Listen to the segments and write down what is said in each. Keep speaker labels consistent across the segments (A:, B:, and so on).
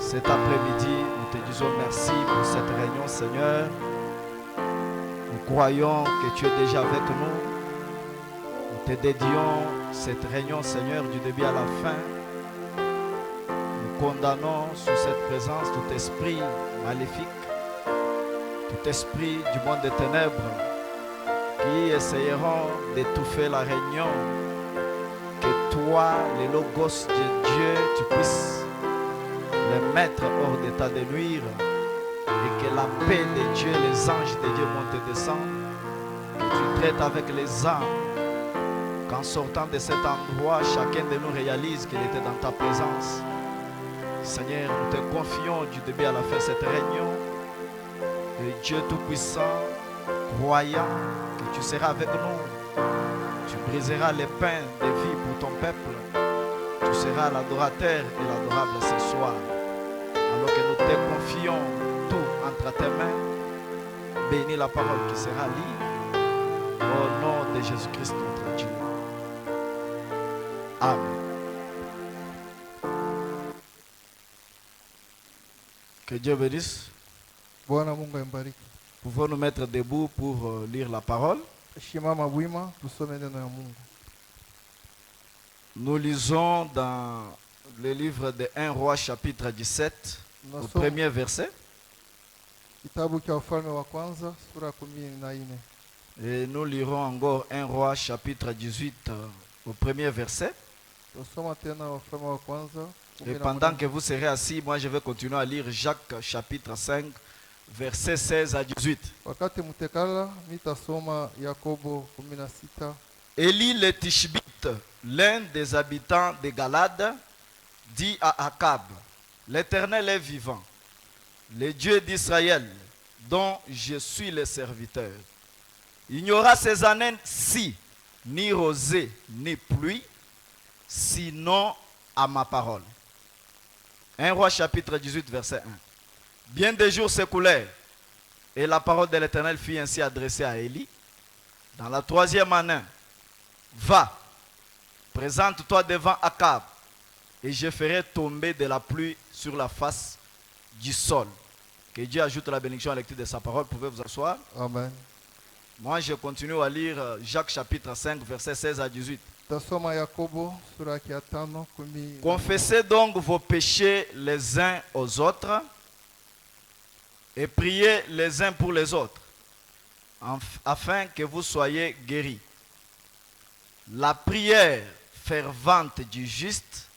A: Cet après-midi, nous te disons merci pour cette réunion, Seigneur. Nous croyons que tu es déjà avec nous. Nous te dédions cette réunion, Seigneur, du début à la fin. Nous condamnons sous cette présence tout esprit maléfique, tout esprit du monde des ténèbres qui essayeront d'étouffer la réunion. Que toi, les logos de Dieu, tu puisses les mettre hors d'état de nuire et que la paix de Dieu, les anges de Dieu montent et descendent, que tu traites avec les âmes, qu'en sortant de cet endroit, chacun de nous réalise qu'il était dans ta présence. Seigneur, nous te confions du début à la fin de cette réunion, et Dieu Tout-Puissant, croyant que tu seras avec nous, tu briseras les pains de vie pour ton peuple, tu seras l'adorateur et l'adorable ce soir. Alors que nous te confions tout entre tes mains, bénis la parole qui sera lue au nom de Jésus-Christ notre Dieu. Amen. Que Dieu bénisse. Pouvons nous mettre debout pour lire la parole. Nous lisons dans le livre de 1 Roi chapitre 17 au premier verset. Et nous lirons encore 1 Roi chapitre 18 au premier verset. Et pendant que vous serez assis, moi je vais continuer à lire Jacques chapitre 5 verset 16 à 18. Élie le Tishbite, l'un des habitants de Galade, dit à Akab: l'Éternel est vivant, le Dieu d'Israël, dont je suis le serviteur. Il n'y aura ces années-ci ni rosée ni pluie, sinon à ma parole. 1 Roi chapitre 18 verset 1. Bien des jours s'écoulèrent, et la parole de l'Éternel fut ainsi adressée à Élie. Dans la troisième année, va, présente-toi devant Akab, et je ferai tomber de la pluie sur la face du sol. Que Dieu ajoute la bénédiction à la lecture de sa parole. Vous pouvez vous asseoir. Amen. Moi, je continue à lire Jacques chapitre 5, verset 16 à 18. Confessez donc vos péchés les uns aux autres et priez les uns pour les autres, afin que vous soyez guéris. La prière fervente du juste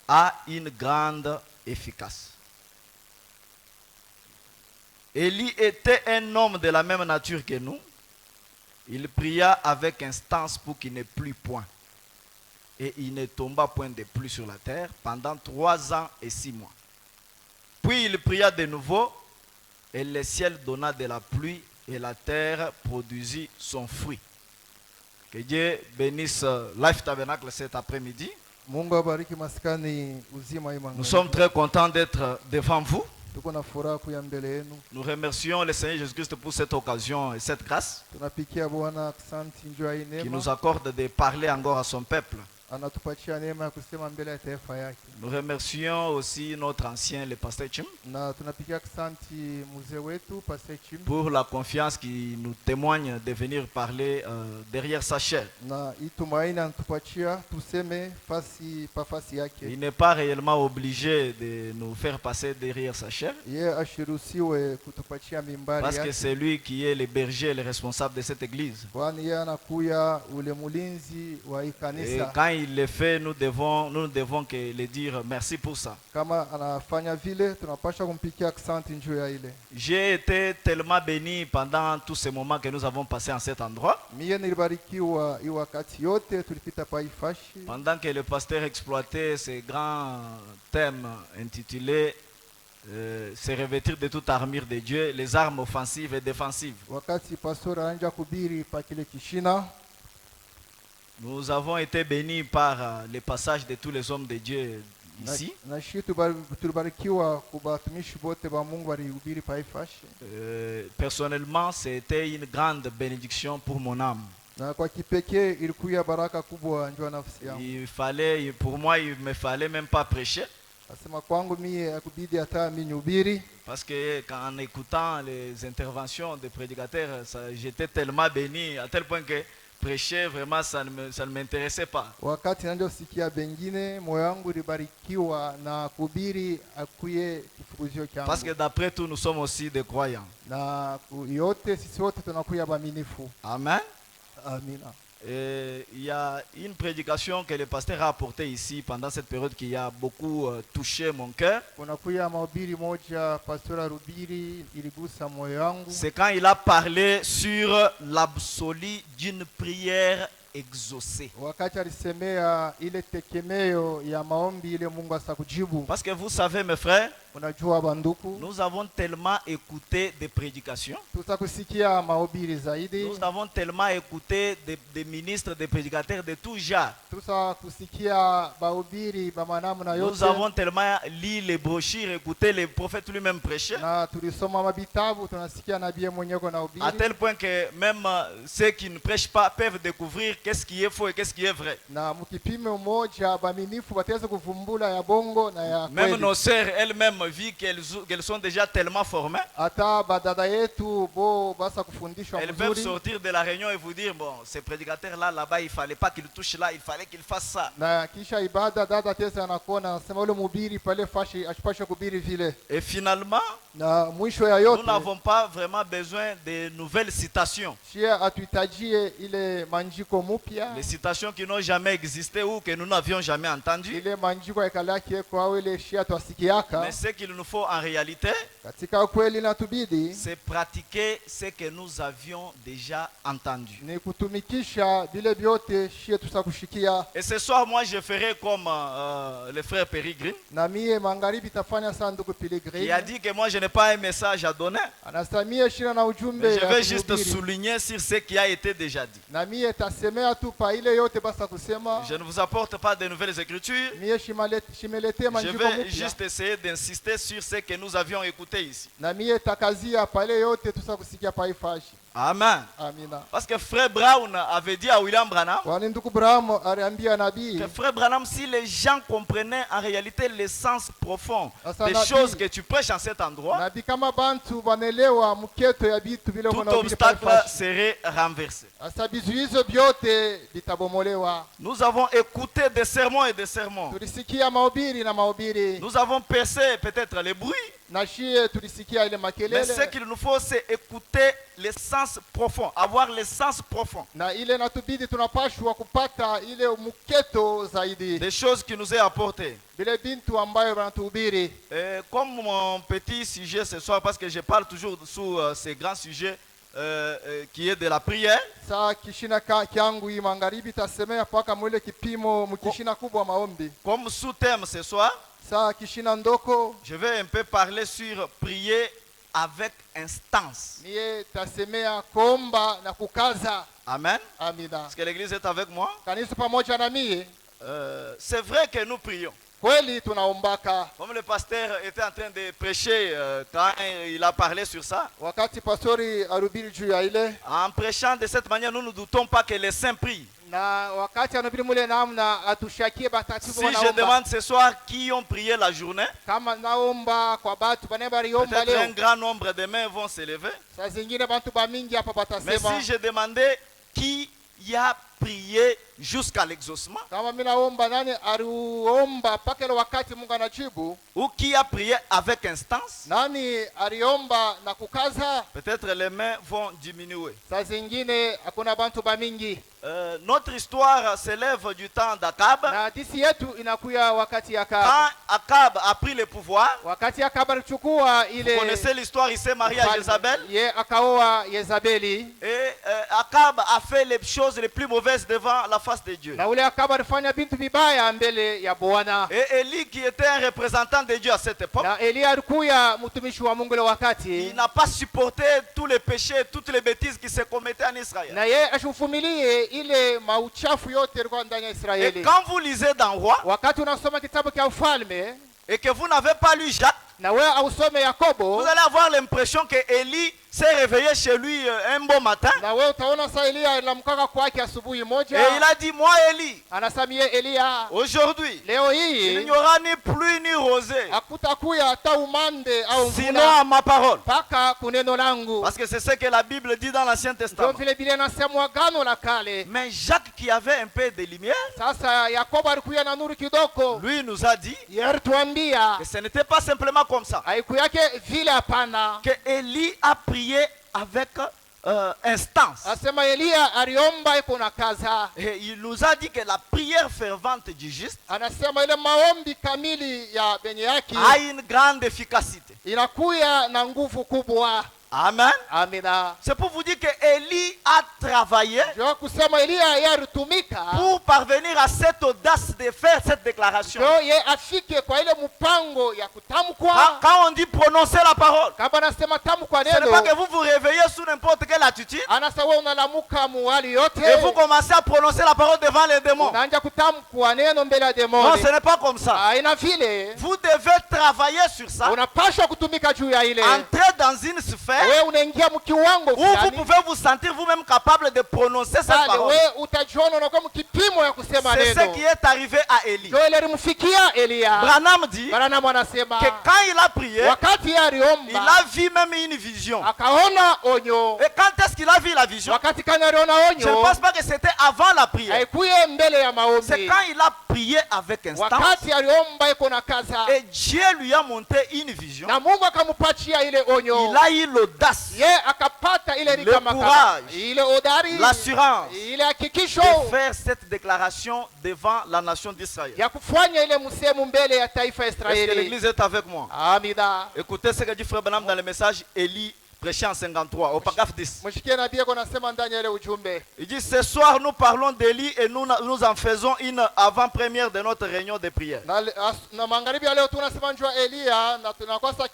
A: a une grande efficace. Élie était un homme de la même nature que nous. Il pria avec instance pour qu'il ne plût point. Et il ne tomba point de pluie sur la terre pendant 3 ans et 6 mois. Puis il pria de nouveau, et le ciel donna de la pluie, et la terre produisit son fruit. Que Dieu bénisse Life Tabernacle cet après-midi. Nous sommes très contents d'être devant vous. Nous remercions le Seigneur Jésus-Christ pour cette occasion et cette grâce qui nous accorde de parler encore à son peuple. Nous remercions aussi notre ancien, le pasteur Chim, pour la confiance qu'il nous témoigne de venir parler derrière sa chair. Il n'est pas réellement obligé de nous faire passer derrière sa chair, parce que c'est lui qui est le berger et le responsable de cette église. Et quand il le fait, nous ne devons que le dire merci pour ça. J'ai été tellement béni pendant tous ces moments que nous avons passés en cet endroit. Pendant que le pasteur exploitait ce grand thème intitulé se revêtir de toute armure de Dieu, les armes offensives et défensives. Nous avons été bénis par le passage de tous les hommes de Dieu ici. Personnellement, c'était une grande bénédiction pour mon âme. Pour moi, il ne me fallait même pas prêcher.
B: Asema kwangu mie akubidi hata mimi nihubiri.
A: Parce que en écoutant les interventions des prédicateurs, j'étais tellement béni à tel point que prêcher vraiment ça ne m'intéressait pas.
B: Wakati niliosikia bengine moyo wangu ulibarikiwa na kuhubiri akuye kifukuzio changu.
A: Parce que d'après tout nous sommes aussi des croyants.
B: Na yote sisi wote tunakuya baaminifu.
A: Amen.
B: Amina.
A: Et il y a une prédication que le pasteur a apportée ici pendant cette période qui a beaucoup touché mon cœur. C'est quand il a parlé sur l'absolu d'une prière exaucée. Parce que vous savez mes frères, nous avons tellement écouté des prédications. Nous avons tellement écouté des ministres, des prédicateurs de tout genre. Nous avons tellement lu les brochures, écouté les prophètes lui-même prêcher. À tel point que même ceux qui ne prêchent pas peuvent découvrir qu'est-ce qui est faux et qu'est-ce qui est vrai. Même nos sœurs elles-mêmes vu qu'elles sont déjà tellement formées. Elles peuvent sortir de la réunion et vous dire, bon, ces prédicateurs-là, là-bas, il ne fallait pas qu'ils touchent là, il fallait qu'ils fassent ça. Et finalement, nous n'avons pas vraiment besoin de nouvelles citations. Les citations qui n'ont jamais existé ou que nous n'avions jamais entendues. Mais ce qu'il nous faut en réalité, c'est pratiquer ce que nous avions déjà entendu. Et ce soir, moi, je ferai comme le frère Pérégrine, qui a dit que moi, je n'ai pas un message à donner. Mais je vais juste souligner sur ce qui a été déjà dit. Je ne vous apporte pas de nouvelles écritures. Je vais juste essayer d'insister sur ce que nous avions écouté ici. Amen. Parce que frère Brown avait dit à William Branham que frère Branham, si les gens comprenaient en réalité l'essence profonde des choses que tu prêches en cet endroit, tout obstacle serait renversé. Nous avons écouté des sermons et des sermons. Nous avons percé peut-être les bruits. Mais ce qu'il nous faut, c'est écouter l'essence profonde, avoir l'essence profonde. Des choses qui nous est apportées. Et comme mon petit sujet ce soir, parce que je parle toujours sous ces grands sujets qui est de la prière. Comme sous-thème ce soir, je vais un peu parler sur prier avec instance. Amen. Est-ce que l'église est avec moi? C'est vrai que nous prions. Comme le pasteur était en train de prêcher quand il a parlé sur ça. En prêchant de cette manière, nous ne doutons pas que les saints prient. Si je demande ce soir qui ont prié la journée, peut-être un grand nombre de mains vont s'élever. Mais si je demandais qui y a prié jusqu'à l'exaucement, ou qui a prié avec instance, peut-être les mains vont diminuer. Notre histoire s'élève du temps d'Akab. Quand Akab a pris le pouvoir, vous connaissez l'histoire, il s'est marié à Jézabel. Et Akab a fait les choses les plus mauvaises devant la face de Dieu. Et Élie, qui était un représentant de Dieu à cette époque, il n'a pas supporté tous les péchés, toutes les bêtises qui se commettaient en Israël. Et quand vous lisez dans Roi, et que vous n'avez pas lu Jacques, vous allez avoir l'impression que Élie s'est réveillé chez lui un beau matin.
B: Na wewe utaona saa Eliya alimkaka kwake asubuhi moja.
A: Et il a dit, moi Élie,
B: Anasamia Eliya,
A: aujourd'hui,
B: leo
A: il
B: hii
A: n'y aura ni pluie ni rosée,
B: hakutakuya hata umande au
A: sinon
B: mvula
A: à ma parole.
B: mpaka kuneno langu.
A: Parce que c'est ce que la Bible dit dans l'Ancien
B: Ndio
A: Testament.
B: vile Biblia inasema Agano la Kale.
A: Mais Jacques, qui avait un peu de lumière,
B: Sasa Yakobo alikuya na nuru kidogo.
A: lui nous a dit
B: Yeye alituambia
A: que ce n'était pas simplement comme ça.
B: haiku yake vile, hapana.
A: Que Élie a prié avec instance.
B: Asema Eliya aliomba iko na kaza.
A: Et il nous a dit que la prière fervente du juste
B: Anasema ile maombi kamili ya benye yake
A: a une grande efficacité.
B: inakuya na nguvu kubwa.
A: Amen.
B: Amina.
A: C'est pour vous dire que Élie a travaillé
B: Ndio kusema Eliya yeye alitumika
A: pour parvenir à cette audace de faire cette déclaration.
B: ndio yeye afike kwa ile mpango ya kutamkwa.
A: Quand on dit prononcer la parole,
B: Kama anasema tamkwa
A: ce n'est pas que
B: neno,
A: vous vous réveillez sous n'importe quelle attitude
B: anasa wewe unalamuka muhali yote
A: et vous commencez à prononcer la parole devant les démons.
B: unaanza kutamkwa neno mbele ya
A: Non,
B: demoni.
A: ce n'est pas comme ça.
B: Haina vile.
A: Vous devez travailler sur ça,
B: Unapaswa kutumika juu ya ile.
A: entrer dans une sphère
B: Wewe unaingia mkiwango
A: où vous
B: fulani.
A: pouvez vous sentir vous-même capable de prononcer cette
B: Pale
A: parole.
B: wewe utajiona unakuwa mkipimo ya kusema
A: C'est ce
B: neno.
A: qui est arrivé à Élie.
B: Ndio ile ilimfikia Eliya.
A: Branham dit
B: Branham anasema
A: que quand il a prié,
B: wakati yeye
A: il
B: aliomba
A: a vu même une vision.
B: akaona onyo.
A: Et quand est-ce qu'il a vu la vision?
B: Wakati kani aliona
A: Je ne
B: onyo
A: pense pas que c'était avant la prière.
B: haikuye mbele ya
A: C'est
B: maombi.
A: quand il a prié avec instance
B: Wakati aliomba iko na kaza
A: et Dieu lui a montré une vision.
B: na Mungu akampatia ile onyo.
A: Il a eu l'audace,
B: Ye akapata ile
A: le
B: rika makaba,
A: courage,
B: ile odari,
A: l'assurance
B: ile hakikisho
A: de faire cette déclaration devant la nation d'Israël.
B: ya kufanya ile msemo mbele ya taifa ya
A: Est-ce que
B: Israeli.
A: l'église est avec moi?
B: Amina.
A: Écoutez ce que dit Frère Branham dans le message Élie prêché en 53 au paragraphe 10.
B: Mshikie nabii ako nasema ndani ya ile ujumbe.
A: Il dit ce soir nous parlons d'Élie et nous en faisons une avant-première de notre réunion de prière.
B: Na magharibi ya leo tunasema njoo Eliya na tunakosa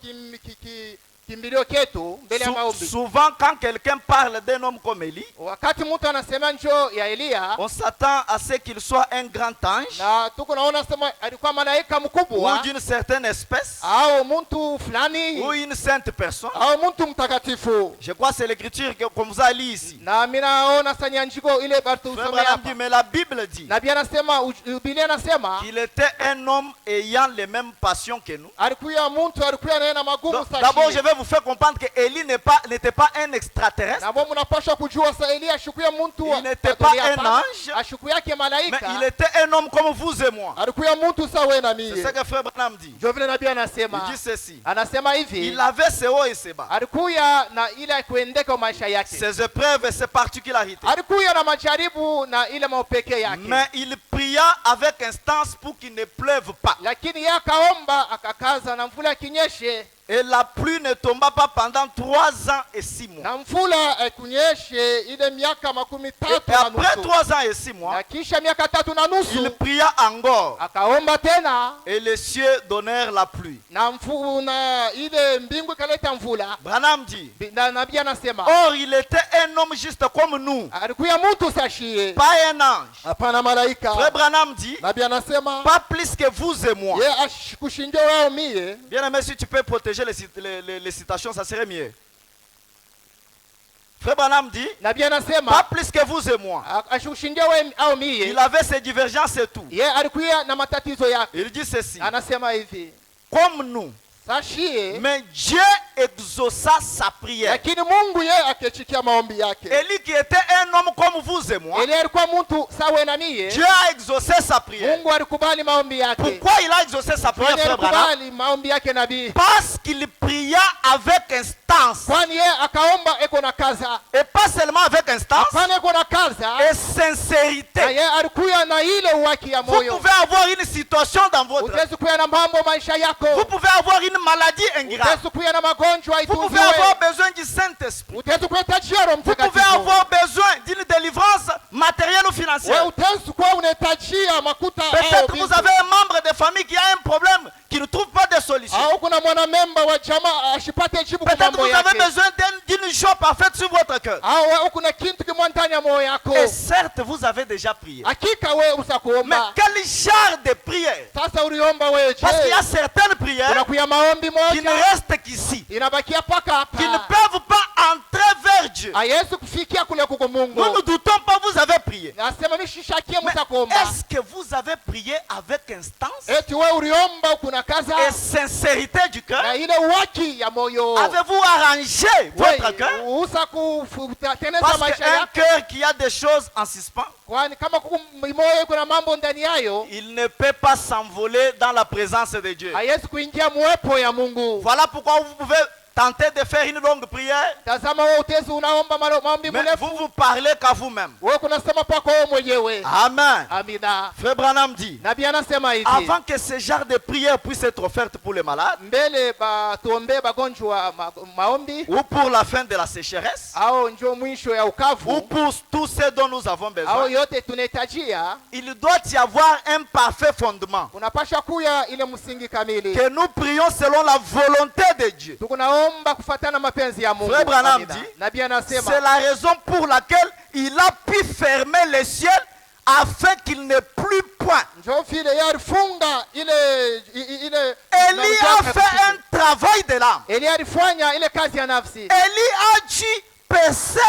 B: kimbilio ketu mbele ya maombi.
A: Souvent quand quelqu'un parle d'un homme comme Élie,
B: Wakati mtu anasema njoo ya Eliya,
A: on s'attend à ce qu'il soit un grand ange
B: na tuko naona sema alikuwa malaika
A: ou
B: mkubwa
A: d'une certaine espèce
B: au mtu fulani
A: ou une sainte personne.
B: au mtu mtakatifu.
A: Je crois que c'est l'écriture qu'on vous a lu ici.
B: Na mimi naona sanyandiko ile
A: Frère
B: bartusome
A: Branham dit,
B: hapa.
A: mais la Bible dit
B: Nabii anasema Biblia anasema
A: qu'il était un homme ayant les mêmes passions que nous.
B: alikuwa mtu alikuwa na magumu
A: Donc, d'abord, je
B: sahihi.
A: vais vous faire comprendre que Élie n'était pas un extraterrestre,
B: Na mbona mnapaswa kujua sasa Eliya ashukuya mtu
A: Il n'était pas un ange,
B: ashukuya yake
A: mais
B: malaika.
A: il était un homme comme vous et moi.
B: Alikuwa mtu sawa na
A: C'est ce
B: mimi.
A: que Frère Branham dit.
B: Ndio vile nabii
A: Il
B: anasema.
A: dit ceci.
B: Anasema hivi,
A: Il avait ses hauts et ses bas,
B: alikuwa na ile kuendeka maisha yake.
A: ses épreuves et ses particularités.
B: Alikuwa na majaribu na ile maupekee yake.
A: Mais il pria avec instance pour qu'il ne pleuve pas.
B: Lakini yeye akaomba akakaza na mvula kinyeshe.
A: Et la pluie ne tomba pas pendant 3 ans et 6 mois.
B: Na mvula kunyeshe ile miaka makumi
A: Et
B: tatu na
A: après
B: nusu.
A: 3 ans et 6 mois,
B: Na kisha miaka 3 na
A: il
B: nusu
A: pria encore.
B: akaomba tena
A: Et les cieux donnèrent la pluie.
B: na na ile mbingu ikaleta mvula.
A: Branham dit,
B: Na nabii anasema
A: or il était un homme juste comme nous,
B: alikuwa mtu sashie,
A: pas un ange.
B: hapana malaika.
A: Frère Branham dit,
B: Nabii anasema
A: pas plus que vous et moi.
B: ye kushindia wao mie.
A: Bien aimé, si tu peux protéger les citations, ça serait mieux. Frère Branham dit,
B: Nabii
A: pas
B: anasema
A: plus que vous et moi.
B: ashukushindia wao mie.
A: Il avait ses divergences et tout.
B: Ye alikuwa na matatizo yake.
A: Il dit ceci,
B: Anasema hivi,
A: comme nous,
B: sashie,
A: mais Dieu exauça sa prière.
B: lakini Mungu ye akechikia maombi yake.
A: Élie qui était un homme comme vous et moi,
B: Eli alikuwa mtu sawa na mie.
A: Dieu a exaucé sa prière.
B: Mungu alikubali maombi yake.
A: Pourquoi il a exaucé sa prière,
B: Kwani
A: Frère Branham?
B: alikubali maombi yake nabii?
A: Parce qu'il pria avec instance.
B: Kwani ye akaomba eko na kaza.
A: Et pas seulement avec instance,
B: Hapana eko na kaza.
A: et
B: Na
A: sincérité.
B: ye alikuwa na ile uwaki ya
A: Vous
B: moyo.
A: pouvez avoir une situation dans votre vie.
B: Utaweza kuwa na mambo maisha yako.
A: Vous pouvez avoir une maladie incurable.
B: Utaweza kuwa na magonjwa
A: Vous pouvez avoir
B: itunziwe.
A: besoin du Saint-Esprit.
B: Utaweza kuhitaji Roho
A: Vous pouvez
B: Mtakatifu.
A: avoir besoin d'une délivrance matérielle ou
B: Wewe
A: financière.
B: utaweza kuwa unahitajia makuta
A: Peut-être
B: au
A: vous
B: vitu.
A: avez un membre de famille qui a un problème, qui ne trouve pas de solution.
B: Au kuna mwanamemba wa jamaa ashipate jibu kwa
A: Peut-être
B: mambo
A: vous avez
B: yake.
A: besoin d'une joie parfaite sur votre cœur.
B: Au kuna kintu kimwa ndani ya moyo yako.
A: Et certes, vous avez déjà prié.
B: Hakika wewe
A: Mais
B: usakuomba.
A: quel genre de prière?
B: Sasa uliomba wewe
A: Parce qu'il y a
B: je?
A: certaines prières
B: Kuna kuya maombi
A: qui ne
B: moja
A: restent qu'ici,
B: inabakia paka
A: qui ne
B: hapa.
A: peuvent pas Dieu.
B: Yesu kufikia kule kuko Mungu.
A: Nous ne doutons pas, vous avez prié.
B: Nasema mishishakie
A: Mais
B: mtakuomba.
A: est-ce que vous avez prié avec instance
B: Eti wewe uliomba kuna kaza
A: et sincérité du cœur?
B: na ile waki ya moyo.
A: Avez-vous arrangé votre cœur?
B: Usa kutengeneza
A: Parce
B: maisha
A: qu'un
B: yako.
A: cœur qui a des choses en suspens,
B: Kwani kama moyo kuna mambo ndani yayo,
A: il ne peut pas s'envoler dans la présence de Dieu.
B: haiwezi kuingia mwepo ya Mungu.
A: Voilà pourquoi vous pouvez tenter de faire une longue prière,
B: Tazama wewe utezi unaomba maombi
A: mais
B: mrefu.
A: vous vous parlez qu'à vous-même.
B: Wewe kunasema pako wewe mwenyewe.
A: Amen.
B: Amina.
A: Frère Branham dit,
B: Nabii anasema hivi.
A: avant que ce genre de prière puisse être offerte pour les malades,
B: Mbele tuombe bagonjwa maombi
A: ou pour la fin de la sécheresse,
B: au njoo mwisho ya
A: ou
B: ukavu
A: pour tout ce dont nous avons
B: au
A: besoin,
B: yote tunahitajia,
A: il doit y avoir un parfait fondement.
B: unapasha kuya ile msingi kamili.
A: Que nous prions selon la volonté de Dieu.
B: Tukunaomba kufuatana mapenzi ya Mungu.
A: Frère Branham
B: Amina.
A: dit,
B: Nabii
A: c'est
B: anasema
A: la raison pour laquelle il a pu fermer les cieux afin qu'il n'ait plus point.
B: njoo vile yalifunga ile
A: Élie a fait un travail de l'âme.
B: Eli alifanya ile kazi ya nafsi.
A: Élie a dû percer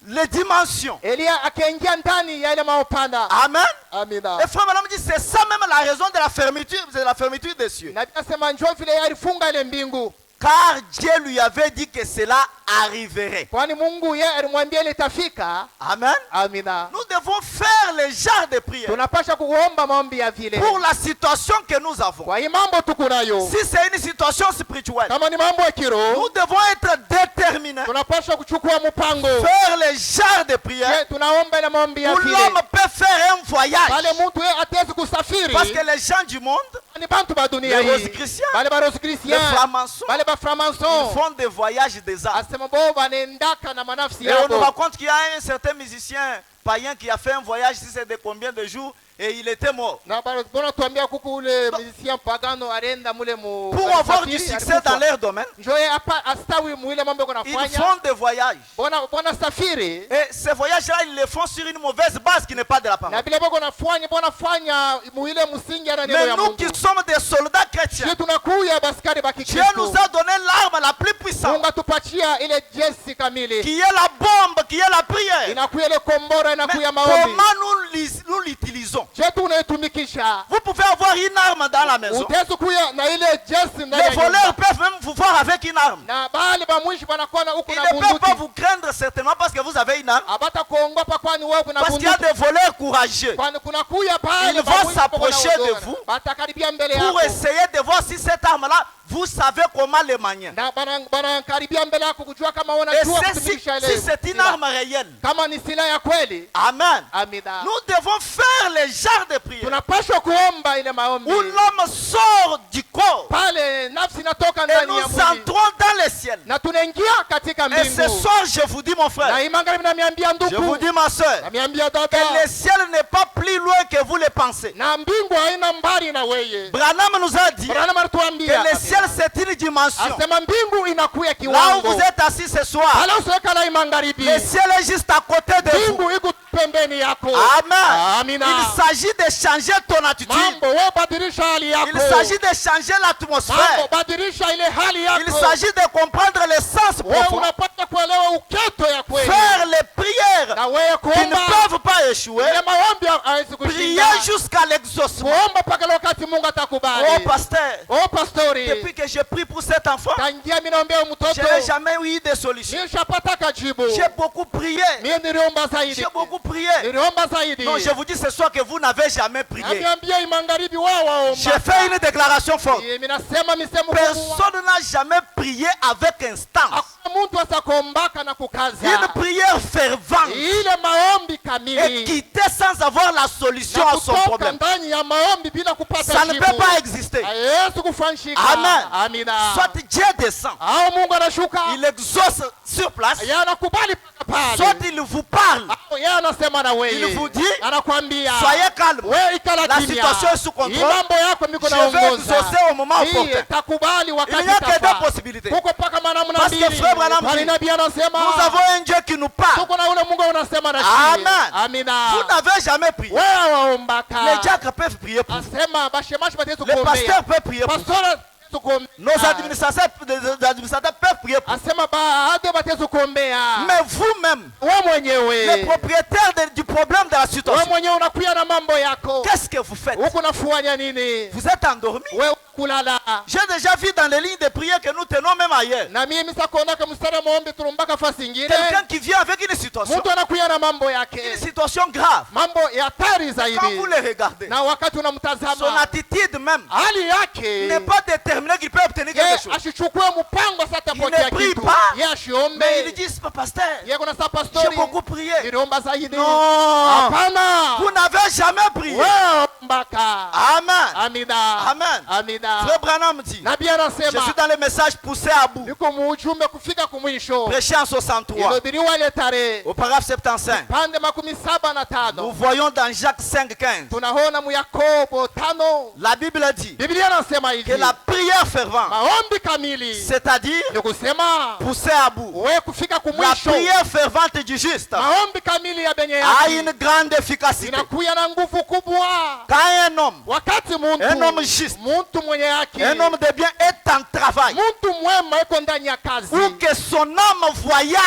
A: les dimensions.
B: Elia akaingia ndani ya ile maopanda.
A: Amen.
B: Amina.
A: Et frère Branham dit, c'est ça même la raison de la fermeture des cieux.
B: Nabii anasema njoo vile yalifunga ile mbingu.
A: Car Dieu lui avait dit que cela arriverait.
B: Kwani Mungu yeye alimwambia ile itafika.
A: Amen.
B: Amina.
A: Nous devons faire le genre de prière
B: Tunapasha kuomba maombi ya vile.
A: pour la situation que nous avons.
B: Kwa hii mambo tuko nayo.
A: Si c'est une situation spirituelle,
B: Kama ni mambo ya kiroho,
A: nous devons être déterminés,
B: tunapasha kuchukua mpango.
A: faire le genre de prière
B: Tunaomba ile maombi ya
A: où
B: vile.
A: l'homme peut faire un voyage.
B: Pale mtu yeye atezi kusafiri.
A: Parce que les gens du monde,
B: Ni bantu ba dunia
A: les
B: hii.
A: Rosicruciens,
B: Bale ba
A: les
B: Rosicruciens.
A: francs-maçons,
B: Bale ba
A: ils
B: Francs-maçons.
A: font des voyages des âmes.
B: Asema bo banaendaka na manafsi
A: Et on nous
B: yao.
A: raconte qu'il y a un certain musicien païen qui a fait un voyage, si c'est de combien de jours, et il était mort.
B: Na bona tuambia kuku ule musicien pagano arenda mule mu.
A: Pour avoir du succès dans leur domaine,
B: Njoye hapa astawi mu ile mambo
A: ils
B: kunafanya.
A: font des voyages.
B: Bona safiri.
A: Et ces voyages-là, ils les font sur une mauvaise base qui n'est pas de la parole.
B: Na vile boko bona fanya mu ile msingi ana neno
A: Mais
B: ya
A: nous
B: Mungu.
A: qui sommes des soldats chrétiens,
B: Sisi tunakuya baskari ba
A: Dieu
B: Kikristo.
A: nous a donné l'arme la plus puissante,
B: Mungu atupatia ile jeshi kamili.
A: qui est la bombe, qui est la prière.
B: Inakuya ile kombora,
A: Mais
B: inakuya maombi.
A: comment nous l'utilisons?
B: Je tunaitumikisha.
A: Vous pouvez avoir une arme dans la maison.
B: Utezi kuya na ile jeshi ndani
A: Les
B: ya
A: voleurs
B: nyumba.
A: peuvent même vous voir avec une arme.
B: Na bali ba mwishi banakuwa na huku
A: Ils
B: na
A: ne peuvent pas
B: bunduki.
A: vous craindre certainement parce que vous avez une arme.
B: Abata kuongopa kwani wewe kuna
A: Parce qu'il y a
B: bunduki.
A: des voleurs courageux
B: Kwani kuna kuya pale
A: Ils
B: ba
A: vont
B: mwishi
A: s'approcher
B: bako na
A: de
B: udona.
A: vous
B: Batakaribia mbele
A: pour
B: yako.
A: essayer de voir si cette arme-là, vous savez comment les manier.
B: Na banakaribia mbele yako kujua kama
A: Et
B: wanajua
A: si
B: kutumikisha ile.
A: c'est une arme réelle,
B: Kama ni silaha ya kweli.
A: amen,
B: Amina.
A: nous devons faire les genres de prière
B: Tunapaswa kuomba ile maombi.
A: où l'homme sort du corps
B: Pale nafsi inatoka
A: et
B: ndani
A: nous
B: ya mwili.
A: entrons dans le ciel.
B: Na tunaingia katika
A: Et ce
B: mbingu.
A: soir, je vous dis, mon
B: Na
A: frère,
B: hii magharibi namiambia
A: je vous
B: ndugu.
A: dis, ma soeur,
B: Namiambia
A: que
B: dada.
A: le ciel n'est pas plus loin que vous le pensez.
B: Na mbingu haina mbali na weye.
A: Branham nous a dit
B: Bwana
A: que
B: martuambia.
A: le ciel, c'est une dimension.
B: Asema mbingu inakuya
A: Là où
B: kiwango.
A: vous êtes assis ce soir,
B: Pale usiweka la magharibi.
A: le ciel est juste à côté de vous.
B: Mbingu iko pembeni yako.
A: Amen.
B: Amina.
A: Il s'agit de changer ton attitude.
B: Mambo wewe badilisha hali yako.
A: Il s'agit de changer l'atmosphère.
B: Mambo badilisha ile hali yako.
A: Il s'agit de comprendre le sens
B: wewe
A: profond.
B: unapata kuelewa uketo ya kweli.
A: Faire les prières
B: Na wewe
A: qui ne
B: kuomba
A: peuvent pas échouer.
B: ile maombi hawezi
A: Prier
B: kushinda.
A: jusqu'à l'exaucement.
B: Kuomba mpaka wakati Mungu atakubali.
A: Oh pasteur,
B: Oh pastori.
A: depuis que je prie pour cet enfant,
B: Tangia mimi naombea
A: je
B: mtoto.
A: n'ai jamais eu de solution.
B: Nishapata kajibu.
A: J'ai beaucoup prié.
B: Mimi niliomba zaidi.
A: J'ai beaucoup prié.
B: Niliomba zaidi.
A: Non, je vous dis ce soir que vous n'avez jamais prié.
B: Namiambia magharibi wao waomba.
A: J'ai fait une déclaration forte.
B: Mimi nasema misemo kubwa.
A: Personne n'a jamais prié avec instance.
B: Hakuna mtu atakombaka na kukaza.
A: Une prière fervente
B: Ile maombi
A: et
B: kamili.
A: quitter sans avoir la solution
B: Na
A: à son
B: kutoka
A: problème.
B: ndani ya maombi bila kupata
A: Ça ne
B: jibu.
A: peut pas exister.
B: Haiwezi kufanyika.
A: Amen.
B: Amina.
A: Soit Dieu descend,
B: Au Mungu anashuka.
A: il exauce sur place,
B: Yeye anakubali pale.
A: soit il vous parle,
B: Au yeye anasema na wewe.
A: il vous dit,
B: Anakuambia.
A: soyez calme.
B: Wewe ikala
A: La
B: kimya.
A: situation est sous contrôle.
B: Hii mambo yako miko
A: Je vais
B: naongoza.
A: exaucer au moment
B: Hii
A: opportun.
B: takubali
A: Il
B: wakati
A: n'y a que deux
B: utafaa.
A: possibilités.
B: Kuko paka manamna
A: Parce que
B: mbili.
A: frère Branham
B: Bali
A: dit,
B: nabii anasema.
A: nous avons un Dieu qui nous parle.
B: Tuko na ule Mungu unasema na
A: Amen.
B: Amina.
A: Vous n'avez jamais prié.
B: Wewe waombaka.
A: Les diacres peuvent prier pour vous.
B: Asema bashemashi batezi
A: Les
B: kuombea.
A: pasteurs peuvent prier pour vous.
B: Pastora
A: Nos administrateurs peuvent prier pour vous.
B: asema baadhi batazukuombea.
A: Mais vous-même,
B: Wewe mwenyewe,
A: le propriétaire du problème de la
B: wewe
A: situation,
B: mwenyewe unakuya na mambo yako.
A: qu'est-ce que vous faites?
B: Huko nafanya nini?
A: Vous êtes endormi.
B: Wewe kulala.
A: J'ai déjà vu dans les lignes de prière que nous tenons même ailleurs.
B: Na mimi sikuona kama mstari maombi turumbaka fasi nyingine.
A: Quelqu'un qui vient avec une situation
B: Mtu anakuya na mambo yake.
A: grave.
B: Mambo ya hatari
A: Quand
B: zaidi.
A: vous le regardez,
B: Na wakati
A: son
B: unamtazama,
A: attitude même
B: hali yake
A: n'est pas déterminée qu'il peut obtenir quelque chose.
B: asichukue mpango sasa
A: Il
B: tapokea
A: ne prie
B: kitu.
A: pas.
B: Yeye asiombe.
A: Mais il dit, pasteur,
B: Yeye kuna sa
A: j'ai
B: pastori.
A: beaucoup prié.
B: Niliomba zaidi.
A: Non,
B: Hapana.
A: vous n'avez jamais prié.
B: Wewe mbaka.
A: Amen.
B: Amina.
A: Amen.
B: Amina.
A: Frère Branham dit,
B: Nabii
A: je
B: anasema
A: suis dans le message poussé à bout,
B: niko muujumbe kufika kumwisho.
A: prêché en 63,
B: Ilihubiriwa ile tarehe
A: au paragraphe 75.
B: pande 75.
A: Nous voyons dans Jacques 5,15,
B: Tunaona mu Yakobo 5.
A: la Bible dit
B: Biblia anasema hivi.
A: que la prière fervente,
B: Maombi kamili
A: c'est-à-dire
B: ni kusema
A: poussé à bout,
B: wewe kufika
A: la
B: kumwisho.
A: prière fervente du juste
B: Maombi kamili ya benye
A: a
B: yake
A: une grande efficacité.
B: inakuya na nguvu kubwa.
A: Quand un homme,
B: Wakati
A: un homme juste,
B: muntu mwenye yake,
A: un homme de bien est en travail,
B: muntu mwema iko ndani ya kazi,
A: ou que son âme voyage.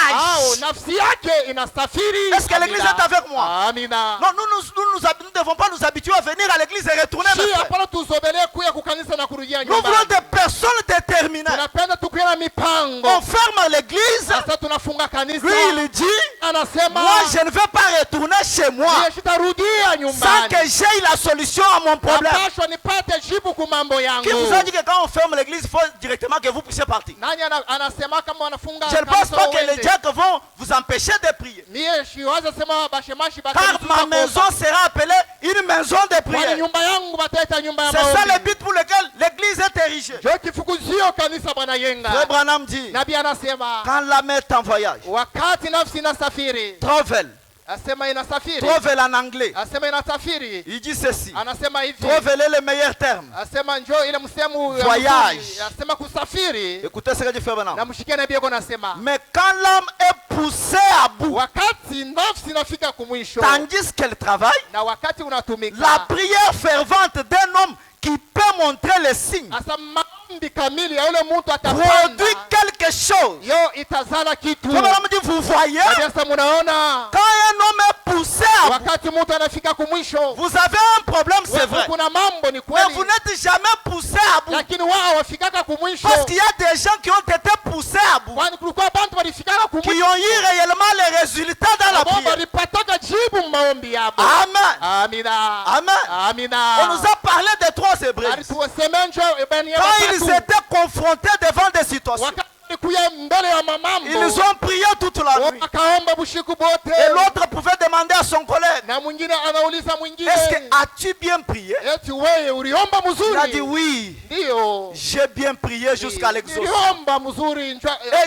B: au nafsi yake inasafiri.
A: Est-ce que l'église
B: Amina.
A: est avec moi?
B: Amina.
A: Non, nous ne devons pas nous habituer à venir à l'église et retourner. mes
B: Si
A: frères.
B: hapana tuzobelee kuya kukanisa na kurudia
A: Nous voulons
B: nyumbani.
A: des personnes déterminées.
B: Tunapenda tukuwe na mipango.
A: On ferme l'église.
B: Sasa tunafunga kanisa.
A: Lui, il dit,
B: Anasema
A: moi, je ne vais pas retourner chez moi
B: mie sitarudia
A: sans
B: nyumbani.
A: que j'aie la solution à mon problème.
B: Napashwa nipate jibu ku mambo yangu.
A: Qui vous a dit que quand on ferme l'église, il faut directement que vous puissiez partir?
B: Nani anasema kama wanafunga
A: Je ne pense
B: kanisa
A: pas que les
B: uende?
A: diacres vont vous empêcher de prier.
B: Mie shiwaza sema bashemashi
A: Car
B: batakuzuka
A: ma maison sera appelée une maison de
B: kwani
A: prière.
B: nyumba yangu bataita nyumba ya
A: C'est ça le
B: maombi.
A: but pour lequel l'église est érigée.
B: Jo kifukuzio kanisa bwana yenga.
A: Frère Branham dit,
B: Nabii anasema
A: quand l'âme est en voyage,
B: wakati nafsi inasafiri,
A: travel,
B: asema inasafiri,
A: travel en anglais,
B: asema inasafiri,
A: il dit ceci,
B: anasema hivi,
A: travel est le meilleur terme.
B: asema njoo ile msemo ya
A: Voyage.
B: mzuri. Asema kusafiri
A: Écoutez ce que dit Frère Branham.
B: na mshikia nabii yako anasema
A: Mais quand l'âme est poussée à bout,
B: wakati nafsi inafika kumwisho
A: tandis qu'elle travaille,
B: na wakati unatumika,
A: la prière fervente d'un homme qui peut montrer les signes
B: asa maombi kamili ya yule mtu atapanda
A: produit quelque chose.
B: yo itazala kitu.
A: Frère Branham dit, vous voyez,
B: Sasa munaona
A: quand un homme est poussé à bout,
B: wakati mtu anafika kumwisho,
A: vous avez un problème, c'est vrai.
B: kuna mambo ni
A: Mais
B: kweli,
A: vous n'êtes jamais poussé à bout.
B: lakini wao wafikaka kumwisho,
A: Parce qu'il y a des gens qui ont été poussés à bout,
B: kwani kulikuwa bantu walifikaka
A: qui
B: kumwisho
A: ont eu réellement les résultats dans la
B: ambao
A: prière.
B: walipataka jibu maombi yao.
A: Amen.
B: Amina.
A: Amen.
B: Amina.
A: On nous a parlé des trois Hébreux.
B: Alitusemenjo ibani
A: Quand ils étaient confrontés devant des situations,
B: wakati kuya mbele ya mamambo,
A: ils ont prié toute la nuit.
B: wakaomba bushiku bote,
A: Et l'autre pouvait demander à son collègue,
B: na mwingine anauliza mwingine,
A: est-ce que as-tu bien prié?
B: eti wewe uliomba
A: Il a dit
B: mzuri?
A: oui,
B: Ndio.
A: j'ai bien prié jusqu'à l'exaucement.
B: Niliomba mzuri
A: Et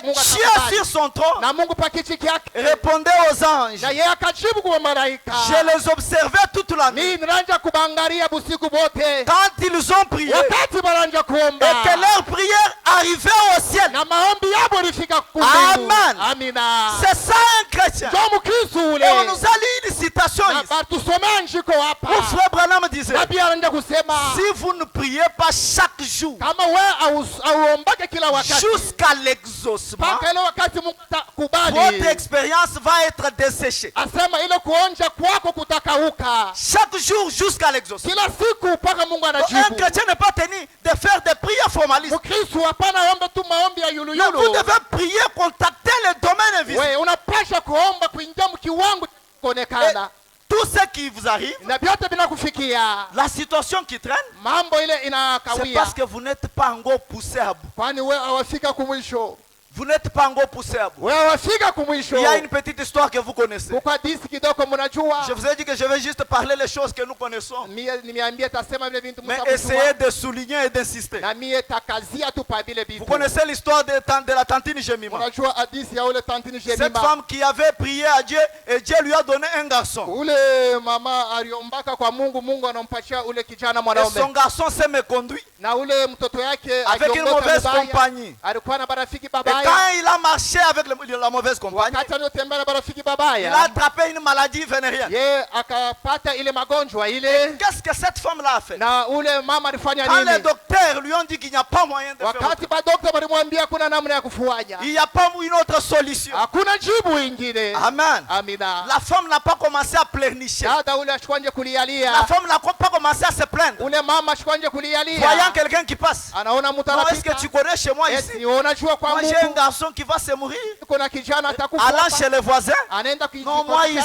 B: Mungu
A: Dieu
B: akakubali.
A: sur son trône
B: Na Mungu pakichi kyake.
A: répondait aux anges.
B: Na yeye akajibu kwa malaika.
A: Je les observais toute la nuit.
B: Mimi nilanja kubangalia busiku bote.
A: Quand ils ont prié
B: Wakati baranja kuomba.
A: et que leur prière arrivait au ciel.
B: Na maombi yabo lifika kumbingu.
A: Amen.
B: Amina.
A: C'est ça un chrétien.
B: Ndio Mkristo ule.
A: Et on nous a lu une citation
B: Na
A: ici.
B: batusomea njiko hapa.
A: Où Frère Branham disait,
B: Nabii ananja kusema
A: si vous ne priez pas chaque jour
B: kama wewe auombake kila wakati
A: jusqu'à l'exaucement,
B: mpaka ile wakati Mungu atakubali,
A: votre expérience va être desséchée.
B: asema ile kuonja kwako kutakauka
A: Chaque jour jusqu'à l'exaucement.
B: kila siku mpaka Mungu
A: Un
B: anajibu.
A: chrétien n'est pas tenu de faire des prières formalistes.
B: Mkristo hapana ombe tu maombi ya
A: Mais
B: yuluyulu.
A: vous devez prier, contacter le domaine invisible.
B: Wewe unapasha kuomba kuingia mkiwango kuonekana
A: Tout ce qui vous arrive,
B: na vyote vinakufikia.
A: la situation qui traîne,
B: Mambo ile
A: c'est
B: inakawia,
A: parce que vous n'êtes pas encore poussé à bout.
B: kwani wewe hawafika kumwisho.
A: Vous n'êtes pas encore poussé à bout.
B: Wewe hawafika kumwisho.
A: Il y a une petite histoire que vous connaissez.
B: Kwa disi kidogo mnajua.
A: Je vous ai dit que je vais juste parler les choses que nous connaissons.
B: Nimeambia tasema vile vitu
A: Mais
B: mtakujua.
A: essayez de souligner et d'insister.
B: Na mie takazia tu pa vile vitu.
A: Vous connaissez l'histoire de la tantine Jemima.
B: Unajua hadisi ya ule tantini
A: Cette
B: Jemima.
A: femme qui avait prié à Dieu et Dieu lui a donné un garçon.
B: Ule mama aliombaka kwa Mungu, Mungu anampatia ule kijana
A: Et
B: mwanaume.
A: son garçon s'est méconduit
B: Na ule mtoto yake
A: avec une
B: akiongoza
A: mauvaise
B: vibaya.
A: compagnie.
B: Alikuwa na barafiki
A: Et
B: babaya. babaya,
A: il a marché avec la mauvaise compagnie,
B: wakati anatembea na marafiki
A: il a
B: babaya,
A: attrapé une maladie vénérienne.
B: ye akapata ile magonjwa ile,
A: Qu'est-ce que cette femme-là a fait?
B: na ule mama alifanya
A: Quand les
B: nini?
A: docteurs lui ont dit qu'il n'y a pas moyen de faire
B: Wakati badokta walimwambia kuna namna ya kufanya,
A: il n'y a pas une autre solution.
B: hakuna jibu ingine.
A: Amen.
B: Amina.
A: La femme n'a pas commencé à pleurnicher.
B: Dada ule ashkwanje
A: La
B: kulialia,
A: femme n'a pas commencé à se plaindre.
B: ule mama ashkwanje
A: Voyant
B: kulialia,
A: quelqu'un qui passe.
B: anaona mtu
A: Non, est-ce que
B: anapita,
A: tu connais chez moi ici?
B: eti unajua kwa
A: Moi j'ai un
B: Mungu
A: garçon qui va se mourir.
B: kuna kijana atakufa
A: Allant
B: hapa,
A: chez les voisins.
B: anaenda
A: Non, moi ici,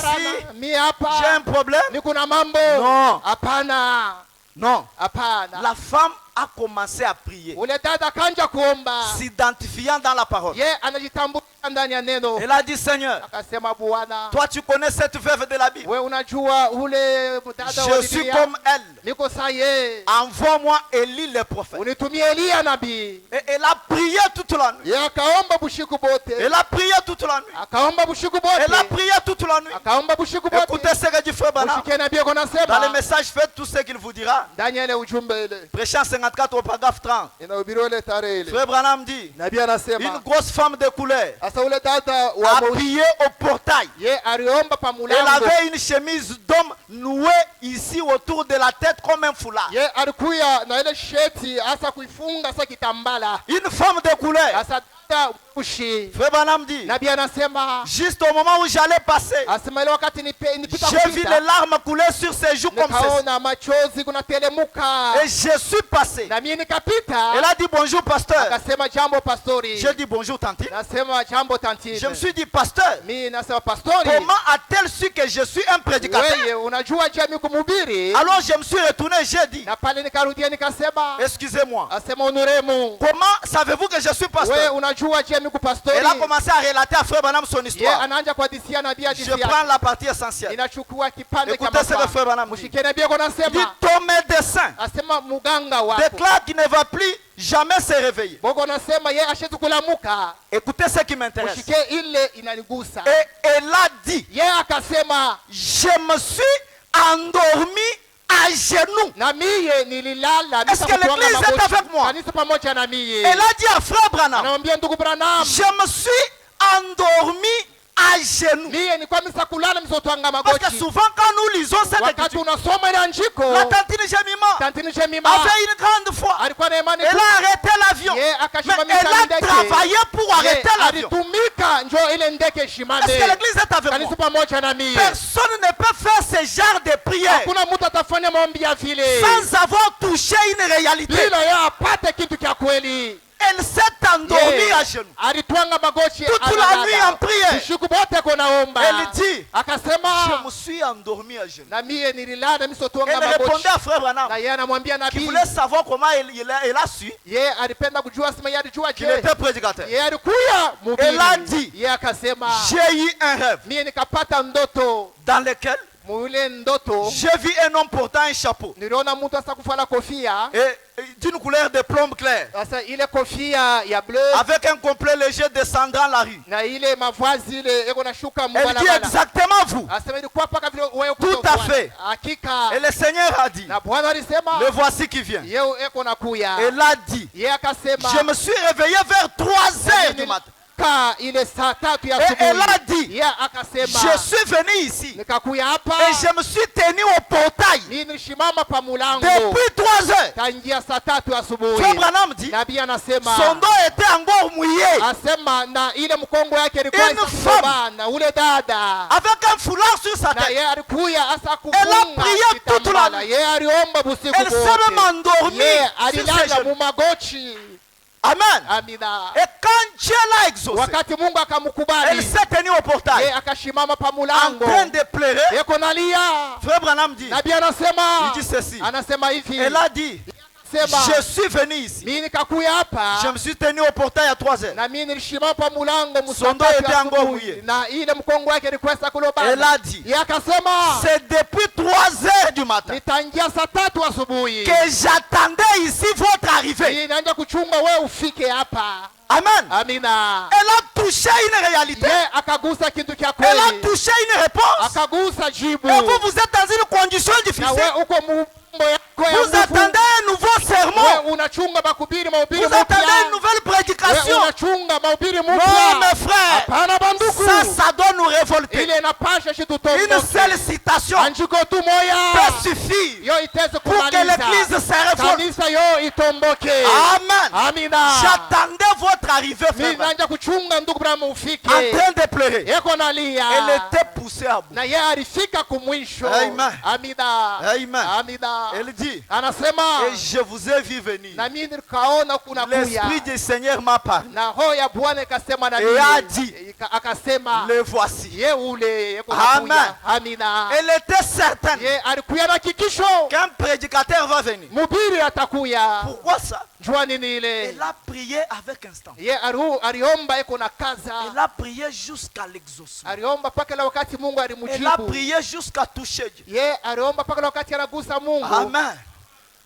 B: mi
A: J'ai
B: hapa
A: un problème.
B: ni kuna mambo.
A: Non.
B: Hapana,
A: Non.
B: hapana.
A: La femme a commencé à prier,
B: Ule dada kanja kuomba,
A: s'identifiant dans la parole.
B: ye anajitambulisha ndani ya neno,
A: Elle a dit, Seigneur,
B: akasema Bwana,
A: toi tu connais cette veuve de la Bible.
B: we unajua ule dada wa
A: Je suis
B: Biblia,
A: comme elle.
B: niko saye,
A: Envoie-moi Élie le prophète.
B: unitumie Eliya nabii.
A: Et elle a prié toute la nuit.
B: Ye akaomba bushiku bote,
A: Elle a prié toute la nuit.
B: akaomba bushiku
A: Elle a
B: bote,
A: prié toute la nuit.
B: akaomba bushiku bote.
A: Écoutez ce que dit Frère Branham.
B: Usikie nabii ako
A: Dans le
B: nasema
A: message, faites tout ce qu'il vous dira.
B: ndani ya ile ujumbe ile
A: Prêchant 54 au paragraphe 30.
B: inahubiriwa ile tarehe ile,
A: Frère Branham dit,
B: nabii
A: une
B: anasema
A: grosse femme de couleur
B: sasa ule dada
A: a
B: wa
A: prié au portail.
B: ye aliomba pa
A: Elle
B: mulango,
A: avait une chemise d'homme nouée ici autour de la tête comme un foulard.
B: ye alikuya na ile sheti hasa kuifunga sa kitambala,
A: Une femme de couleur.
B: hasa dada ushi.
A: Frère Branham dit,
B: Nabii anasema
A: juste au moment où j'allais passer,
B: asema ile wakati nipita
A: j'ai vu les
B: kupita,
A: larmes couler sur ses joues comme ceci.
B: nikaona machozi kunatelemuka,
A: Et je suis passé.
B: na mimi nikapita.
A: Elle a dit bonjour pasteur.
B: Akasema jambo pastori,
A: J'ai dit bonjour tantine.
B: nasema jambo tantine.
A: Je me suis dit pasteur,
B: Mimi nasema pastori,
A: comment a-t-elle su que je suis un prédicateur?
B: wewe unajua je mimi kumhubiri?
A: Alors je me suis retourné, j'ai dit,
B: Na pale nikarudia nikasema,
A: excusez-moi,
B: asema unuremu,
A: comment savez-vous que je suis
B: wewe
A: pasteur?
B: unajua je mimi kupastori?
A: Elle a commencé à relater à Frère Branham son
B: Ye
A: histoire.
B: anaanza kuhadithia nabii
A: Je
B: hadithi
A: prends
B: yake,
A: la partie essentielle.
B: inachukua kipande
A: Écoutez ce que
B: kama
A: Frère Branham dit.
B: mshike nabii ako
A: Il dit,
B: nasema,
A: ton médecin
B: asema muganga wako
A: déclare qu'il ne va plus jamais se réveiller.
B: Boko nasema ye ashetu kulamuka.
A: Écoutez ce qui m'intéresse.
B: Mshike ile inanigusa.
A: Et elle a dit,
B: Ye akasema,
A: je me suis endormi à genoux.
B: na miye nililala
A: Est-ce que l'église est avec moi?
B: kanisa pamoja na miye.
A: Elle a dit à Frère Branham,
B: Anamwambia ndugu Branham,
A: je me suis endormi à genoux.
B: miye ni kwa misa kulala msotwanga
A: Parce que
B: magoti.
A: souvent quand nous lisons cette
B: Wakati
A: écriture,
B: unasoma ile andiko,
A: la tantine Jemima
B: tantini Jemima
A: avait une grande foi.
B: alikuwa na imani
A: Elle a arrêté l'avion.
B: Ye
A: Mais
B: akashimamisha
A: elle a
B: ndege.
A: travaillé pour arrêter
B: Ye
A: l'avion.
B: alitumika njo ile ndege
A: Est-ce
B: shimame.
A: que l'église est avec
B: Kanisa
A: moi?
B: pamoja na miye.
A: Personne ne peut faire ce genre de prière
B: Hakuna mtu atafanya maombi ya vile
A: sans avoir touché une réalité.
B: bila yeye apate kitu cha kweli.
A: Elle s'est endormie à genoux.
B: Alitwanga magoti
A: Toute la nuit en prière.
B: Usiku bote konaomba.
A: Elle dit, je
B: Akasema
A: me suis endormi à genoux.
B: na mie nililala misotwanga
A: Elle
B: magoti.
A: répondait à Frère Branham,
B: Na yeye anamwambia
A: qui
B: nabii,
A: voulait savoir comment elle a su
B: yeye alipenda kujua sema yeye alijua
A: qu'il
B: je.
A: était prédicateur.
B: Yeye alikuya
A: Elle a
B: mhubiri.
A: dit,
B: Yeye akasema
A: j'ai eu un rêve
B: mie nikapata ndoto.
A: dans lequel
B: Mule ndoto
A: j'ai vu un homme portant un chapeau
B: niliona mtu asa kuvala kofia.
A: et d'une couleur de plomb clair,
B: Sasa ile kofia ya bleu
A: avec un complet léger descendant la rue.
B: na ile mavazi ile eko nashuka
A: Elle dit
B: mbalabala.
A: exactement vous.
B: Asema ilikuwa paka vile wewe
A: Tout à fait.
B: Hakika.
A: Et le Seigneur a dit,
B: Na Bwana alisema
A: le voici qui vient.
B: yeye eko nakuya.
A: Elle a dit,
B: Yeye akasema
A: je me suis réveillé vers 3 heures du matin.
B: ka ile saa 3 ya
A: Et elle
B: asubuhi.
A: a dit,
B: Yeye akasema
A: je suis venu ici
B: nikakuya hapa
A: et je me suis tenu au portail
B: mimi nilishimama pa mulango
A: depuis 3 heures.
B: tangia saa 3 asubuhi.
A: Frère Branham dit,
B: Nabii anasema
A: son dos était encore mouillé
B: asema na ile mkongo yake ilikuwa
A: Une
B: isakubana ule dada.
A: avec un foulard sur sa
B: Na
A: tête.
B: yeye alikuya asa
A: Elle a
B: kufunga
A: prié toute la
B: kitambala.
A: nuit.
B: Yeye aliomba busiku
A: Elle s'est même
B: bote.
A: endormie
B: Yeye
A: sur ses
B: alilala
A: genoux.
B: mu magoti.
A: Amen.
B: Amina.
A: Et quand Dieu l'a exaucé,
B: Wakati Mungu
A: elle
B: akamkubali,
A: s'est tenue au portail
B: yeye akashimama pa
A: en
B: mulango.
A: train de pleurer.
B: Yeko nalia.
A: Frère Branham dit,
B: Nabii anasema,
A: il dit ceci.
B: anasema hivi,
A: Elle a dit,
B: sema
A: je suis venu ici.
B: mimi nikakuya hapa
A: Je me suis tenu au portail à 3 heures.
B: na mimi nilishimama pa mulango
A: Son dos était encore mouillé.
B: na ile mkongo yake ilikuwa
A: Elle
B: kulobana.
A: a dit,
B: Yeye akasema
A: c'est depuis 3 heures du matin
B: nitangia saa 3 asubuhi
A: que j'attendais ici votre arrivée.
B: mimi naenda kuchunga wewe ufike hapa.
A: Amen.
B: Amina.
A: Elle a touché une réalité.
B: Yeye akagusa kitu cha
A: Elle a
B: kweli,
A: touché une réponse.
B: akagusa jibu.
A: Et vous êtes dans une condition
B: Na
A: difficile.
B: wewe uko mumbo yako ya
A: Vous
B: nguvu.
A: attendez un nouveau sermon.
B: Wewe unachunga mahubiri
A: Vous
B: mpya.
A: attendez une nouvelle
B: Wewe
A: prédication.
B: unachunga mahubiri
A: Non,
B: mpya.
A: mes frères.
B: Hapana banduku.
A: Ça doit nous révolter.
B: Ile inapasha shi
A: Une
B: tutomboke.
A: seule citation
B: Andiko tu moya
A: peut suffire
B: yo iteze
A: pour que
B: kumaliza.
A: l'église se révolte.
B: Kanisa yo itomboke.
A: Amen.
B: Amina.
A: J'attendais votre arrivée, frère.
B: Nanja kuchunga ndugu Branham
A: En
B: ufike.
A: train de pleurer.
B: Yeko nalia.
A: Elle était poussée à bout.
B: Na yeye alifika kumwisho.
A: Amen.
B: Amina.
A: Amen.
B: Amina.
A: Elle dit,
B: Anasema
A: et je vous ai vu venir.
B: na mimi nikaona kuna kuya.
A: L'Esprit du Seigneur m'a parlé.
B: Na roho ya Bwana ikasema na
A: Et
B: mimi.
A: a dit,
B: Akasema
A: le voici.
B: ye ule yeko
A: Amen.
B: nakuya. Amina.
A: Elle était certaine
B: Ye alikuya na kikisho.
A: qu'un prédicateur va venir.
B: Mhubiri atakuya.
A: Pourquoi ça?
B: Jua nini ile?
A: Elle a prié avec instant.
B: Ye aliomba eko na kaza.
A: Elle a prié jusqu'à l'exaucement.
B: Aliomba mpaka ile wakati Mungu
A: Elle a
B: alimujibu.
A: prié jusqu'à toucher Dieu.
B: Ye aliomba mpaka ile wakati anagusa Mungu.
A: Amen.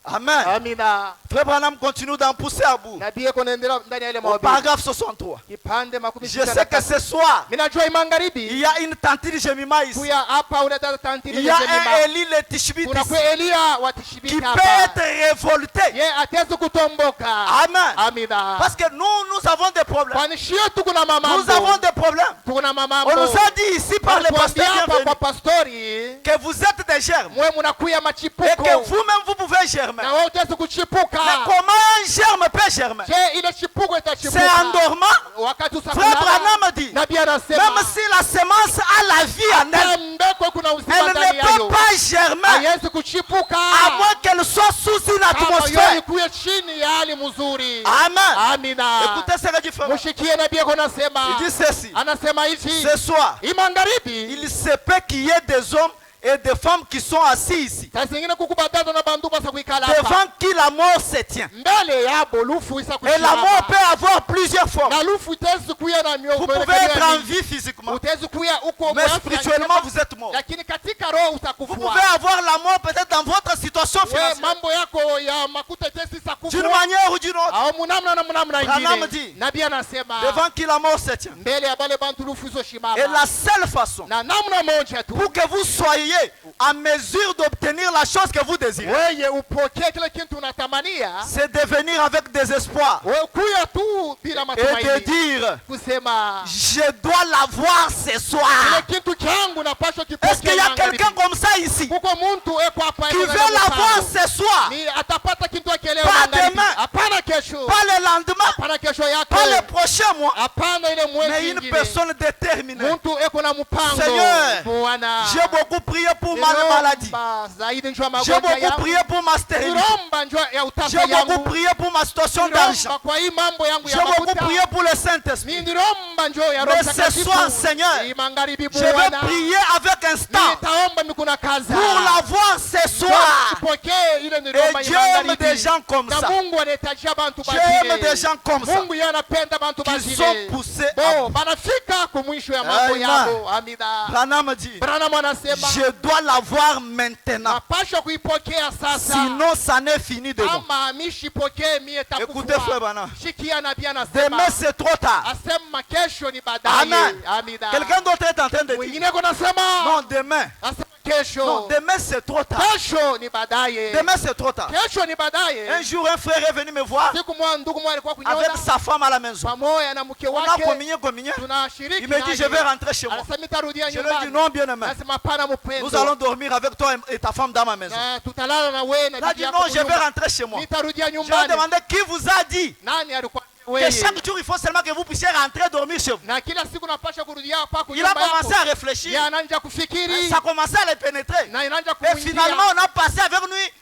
A: Amen.
B: Amina.
A: Frère Branham continue d'en pousser à bout.
B: Nabii eko naendelea ndani ya ile
A: Au
B: mahubiri.
A: paragraphe 63.
B: Kipande makumi
A: Je
B: sita
A: sais
B: na
A: que
B: tatu.
A: ce soir,
B: Minajua
A: il
B: magharibi
A: y a une tantine Jemima ici.
B: kuya hapa unataka
A: Il
B: tantini
A: y a
B: Jemima.
A: un Eli le Tishbit
B: Kuna
A: ici
B: kwa Elia wa
A: qui
B: Tishbita
A: peut
B: hapa.
A: être révolté.
B: Ye atezi kutomboka.
A: Amen.
B: Amina.
A: Parce que nous avons des problèmes.
B: Kwani shio tuko na mamambo.
A: Nous avons des problèmes.
B: Tuko na mamambo.
A: On nous a dit ici par les
B: Tuambia
A: pasteurs
B: hapa kwa
A: bienvenus
B: pastori
A: que vous êtes des germes
B: mwe munakuya
A: et
B: machipuko.
A: que vous-même vous pouvez germer.
B: Na wewe utezi kuchipuka.
A: Mais comment un germe peut germer?
B: Je ile chipuko itachipuka.
A: C'est en dormant.
B: Wakati
A: Frère
B: usakulala.
A: Branham dit,
B: Nabii anasema.
A: même si la semence a la vie en elle,
B: Mbeko kuna uzima
A: elle
B: ndani
A: ne peut
B: yayo.
A: pas germer
B: Haiwezi kuchipuka.
A: à moins qu'elle soit sous une
B: Kama yo
A: atmosphère.
B: ikuye chini ya hali mzuri.
A: Amen.
B: Amina.
A: Écoutez ce que dit frère.
B: Mushikie nabii yako anasema.
A: Il dit ceci.
B: Anasema hivi.
A: Ce soir,
B: Imangaribi.
A: il se peut qu'il y ait des hommes et des femmes qui sont assis ici,
B: Saa zingine kukubataza na bandu basa kuikala hapa.
A: devant qui la mort se tient.
B: Mbele yabo lufu isa
A: Et la mort
B: kushima.
A: peut avoir plusieurs formes.
B: Na lufu itezi kuya na mioyo.
A: Vous pouvez être en vie physiquement,
B: Utezi kuya uko
A: mais
B: mwafya
A: spirituellement
B: njema,
A: vous êtes mort.
B: lakini katika roho
A: Vous
B: utakufua.
A: pouvez avoir la mort peut-être dans votre situation
B: We
A: financière,
B: mambo yako ya makuta itezi
A: d'une
B: sakufua.
A: manière ou d'une autre,
B: Au munamna na munamna
A: Branham
B: ingine.
A: dit,
B: Nabii anasema.
A: devant qui la mort se tient.
B: Mbele ya bale bantu lufu izo shimama.
A: Et la seule façon
B: Na namna moja tu.
A: pour que vous soyez en mesure d'obtenir la chose que vous désirez,
B: Weye upokee kile kitu unatamania.
A: c'est de venir avec des espoirs
B: Wewe kuya tu bila
A: et de
B: matumaini.
A: dire,
B: Kusema
A: je dois l'avoir ce soir.
B: kile kitu changu napaswa kipokea.
A: Est-ce qu'il y a quelqu'un comme ça ici
B: Kuko muntu eko hapa
A: qui
B: eko
A: veut
B: na
A: l'avoir
B: mpango.
A: ce soir?
B: Ni atapata kitu akileo
A: Pas
B: magharibi.
A: demain.
B: Hapana kesho.
A: Pas le lendemain,
B: Hapana kesho
A: pas le
B: yake.
A: prochain mois,
B: Hapana ile
A: mais
B: mwezi
A: une
B: ingine.
A: personne déterminée.
B: Muntu eko na mpango.
A: Seigneur,
B: Bwana.
A: J'ai beaucoup prié pour ma maladie.
B: Nilomba zaidi njoo
A: J'ai
B: magonjwa
A: beaucoup
B: yangu.
A: prié pour ma stérilité.
B: Nilomba njoo ya
A: J'ai
B: utasa
A: beaucoup
B: yangu.
A: prié pour ma situation d'argent.
B: Nilomba kwa hii mambo yangu
A: J'ai
B: ya
A: beaucoup
B: mafuta.
A: prié pour le Saint-Esprit.
B: Nilomba njoo ya Roho
A: Mais ce
B: Mtakatifu.
A: soir, Seigneur,
B: Hii magharibi
A: je vais
B: Bwana.
A: prier avec instant
B: Nitaomba mikuna kaza.
A: pour l'avoir ce soir.
B: Tupokee ile
A: Et
B: nilomba hii
A: Dieu aime
B: magharibi.
A: des gens comme
B: Na
A: ça.
B: Mungu anahitajia bantu
A: Dieu aime des
B: bazile.
A: gens comme ça
B: Mungu yeye anapenda bantu
A: qui
B: bazile.
A: sont poussés à
B: Bo,
A: bout.
B: banafika kumwisho ya mambo
A: Amen.
B: yao. Amina.
A: Branham dit,
B: Branham anasema
A: je dois l'avoir maintenant.
B: napaswa kuipokea sasa.
A: Sinon, ça n'est fini de bon.
B: Kama amishipokee mie
A: Écoutez, frère
B: takufua.
A: Branham.
B: Shikia nabii anasema.
A: Demain, c'est trop tard.
B: Asema kesho ni baadaye.
A: Amen.
B: Amina.
A: Quelqu'un d'autre est en train de dire,
B: Mwingine kunasema
A: non, demain.
B: asema
A: Non,
B: kesho.
A: demain, c'est trop tard.
B: Kesho ni baadaye.
A: Demain, c'est trop tard.
B: Kesho ni baadaye.
A: Un jour, un frère est venu me voir
B: Siku moja ndugu mmoja alikuwa
A: avec
B: kunyonya
A: sa femme à la maison.
B: pamoja na mke
A: On a
B: wake.
A: communié.
B: Tunashiriki.
A: Il me dit, je vais rentrer chez moi.
B: Anasema nitarudia
A: Je lui ai dit,
B: nyumbani.
A: non, bien aimé.
B: Anasema hapana mpendo.
A: Nous allons dormir avec toi et ta femme dans ma maison.
B: Na tutalala na wewe na
A: Il a
B: bibi
A: dit,
B: yako
A: non, je vais
B: nyumbani.
A: rentrer chez moi.
B: Nitarudia
A: Je lui ai
B: nyumbani.
A: demandé qui vous a dit
B: Nani alikuwa
A: que
B: wewe?
A: chaque jour, il faut seulement que vous puissiez rentrer dormir chez vous.
B: Na kila siku napasha kurudia hapa kwa
A: Il a
B: nyumba
A: commencé
B: yako.
A: à réfléchir.
B: Yeye anaanza kufikiri
A: Ça a commencé à le pénétrer.
B: na inaanza
A: Et
B: kumuingia.
A: finalement, on a passé avec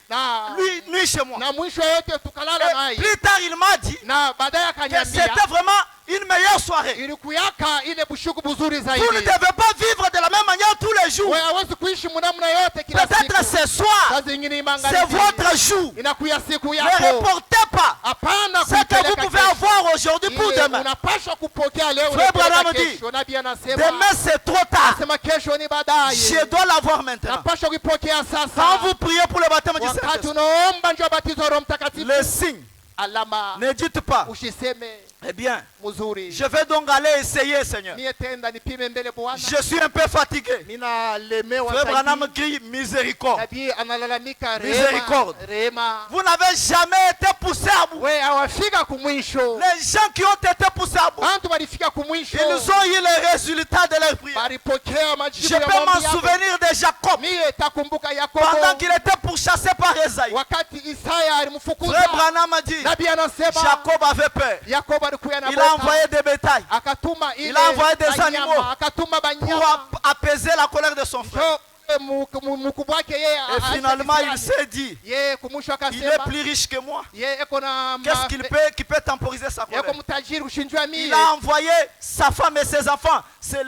B: Na
A: lui chez moi.
B: na mwisho yote tukalala
A: Et
B: naye.
A: plus tard, il m'a dit
B: Na baadaye
A: que
B: akaniambia
A: c'était vraiment une meilleure soirée.
B: ilikuyaka ile bushuku buzuri
A: Vous ne
B: zaidi.
A: devez pas vivre de la même manière tous les jours.
B: Wewe hawezi kuishi munamna yote kila
A: Peut-être
B: siku.
A: ce soir,
B: Saa zingine
A: c'est
B: imagharibi.
A: votre jour.
B: Inakuya siku
A: Ne
B: yako.
A: reportez pas
B: Hapana
A: ce que vous
B: kuipeleka
A: pouvez
B: kesho.
A: avoir aujourd'hui pour
B: Ile
A: demain.
B: unapaswa kupokea leo
A: Frère
B: unapeleka
A: Branham dit,
B: kesho. Nabii anasema
A: Demain, c'est trop tard.
B: anasema kesho ni baadaye.
A: Je dois l'avoir maintenant.
B: Napaswa kuipokea
A: Quand
B: sasa.
A: vous priez pour le baptême du
B: Wakati
A: Saint-Esprit,
B: unaomba njoo batizo Roho Mtakatifu.
A: le signe,
B: Alama
A: ne dites pas,
B: ushiseme
A: eh bien,
B: mzuri.
A: je vais donc aller essayer, Seigneur.
B: Mie tenda nipime mbele Bwana.
A: Je suis un peu fatigué.
B: Mina lemewa
A: Frère Branham
B: zaidi.
A: crie miséricorde.
B: Nabii analalamika
A: Miséricorde.
B: rehema.
A: Vous n'avez jamais été poussé à bout.
B: We hawafika kumwisho.
A: Les gens qui ont été poussés poussé à bout.
B: bantu balifika kumwisho,
A: Ils ont eu les résultats de leur prière.
B: balipokea majibu
A: Je
B: ya
A: peux
B: maombi
A: m'en
B: yao.
A: souvenir de Jacob.
B: Mie takumbuka Yakobo
A: Pendant qu'il était pourchassé par Esaïe.
B: wakati Isaya alimfukuza,
A: Frère Branham a dit,
B: nabii anasema
A: Jacob avait peur.
B: Yakobo alikuwa na
A: Il a envoyé des bétails
B: akatuma ile
A: Il a envoyé des
B: banyama,
A: animaux
B: akatuma
A: pour
B: banyama
A: apaiser la colère de son frère.
B: mkubwa wake yeye,
A: Et finalement, il s'est dit,
B: yeye kumwisho
A: il est
B: akasema
A: plus riche que moi.
B: yeye eko na
A: Qu'est-ce qui peut temporiser sa colère?
B: yeko mtajiri kushinjwa mie.
A: Il a envoyé sa femme et ses enfants, c'est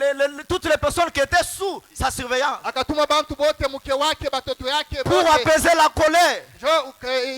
A: toutes les personnes qui étaient sous sa surveillance,
B: Akatuma bantu bote, mke wake, batoto yake
A: pour apaiser la colère.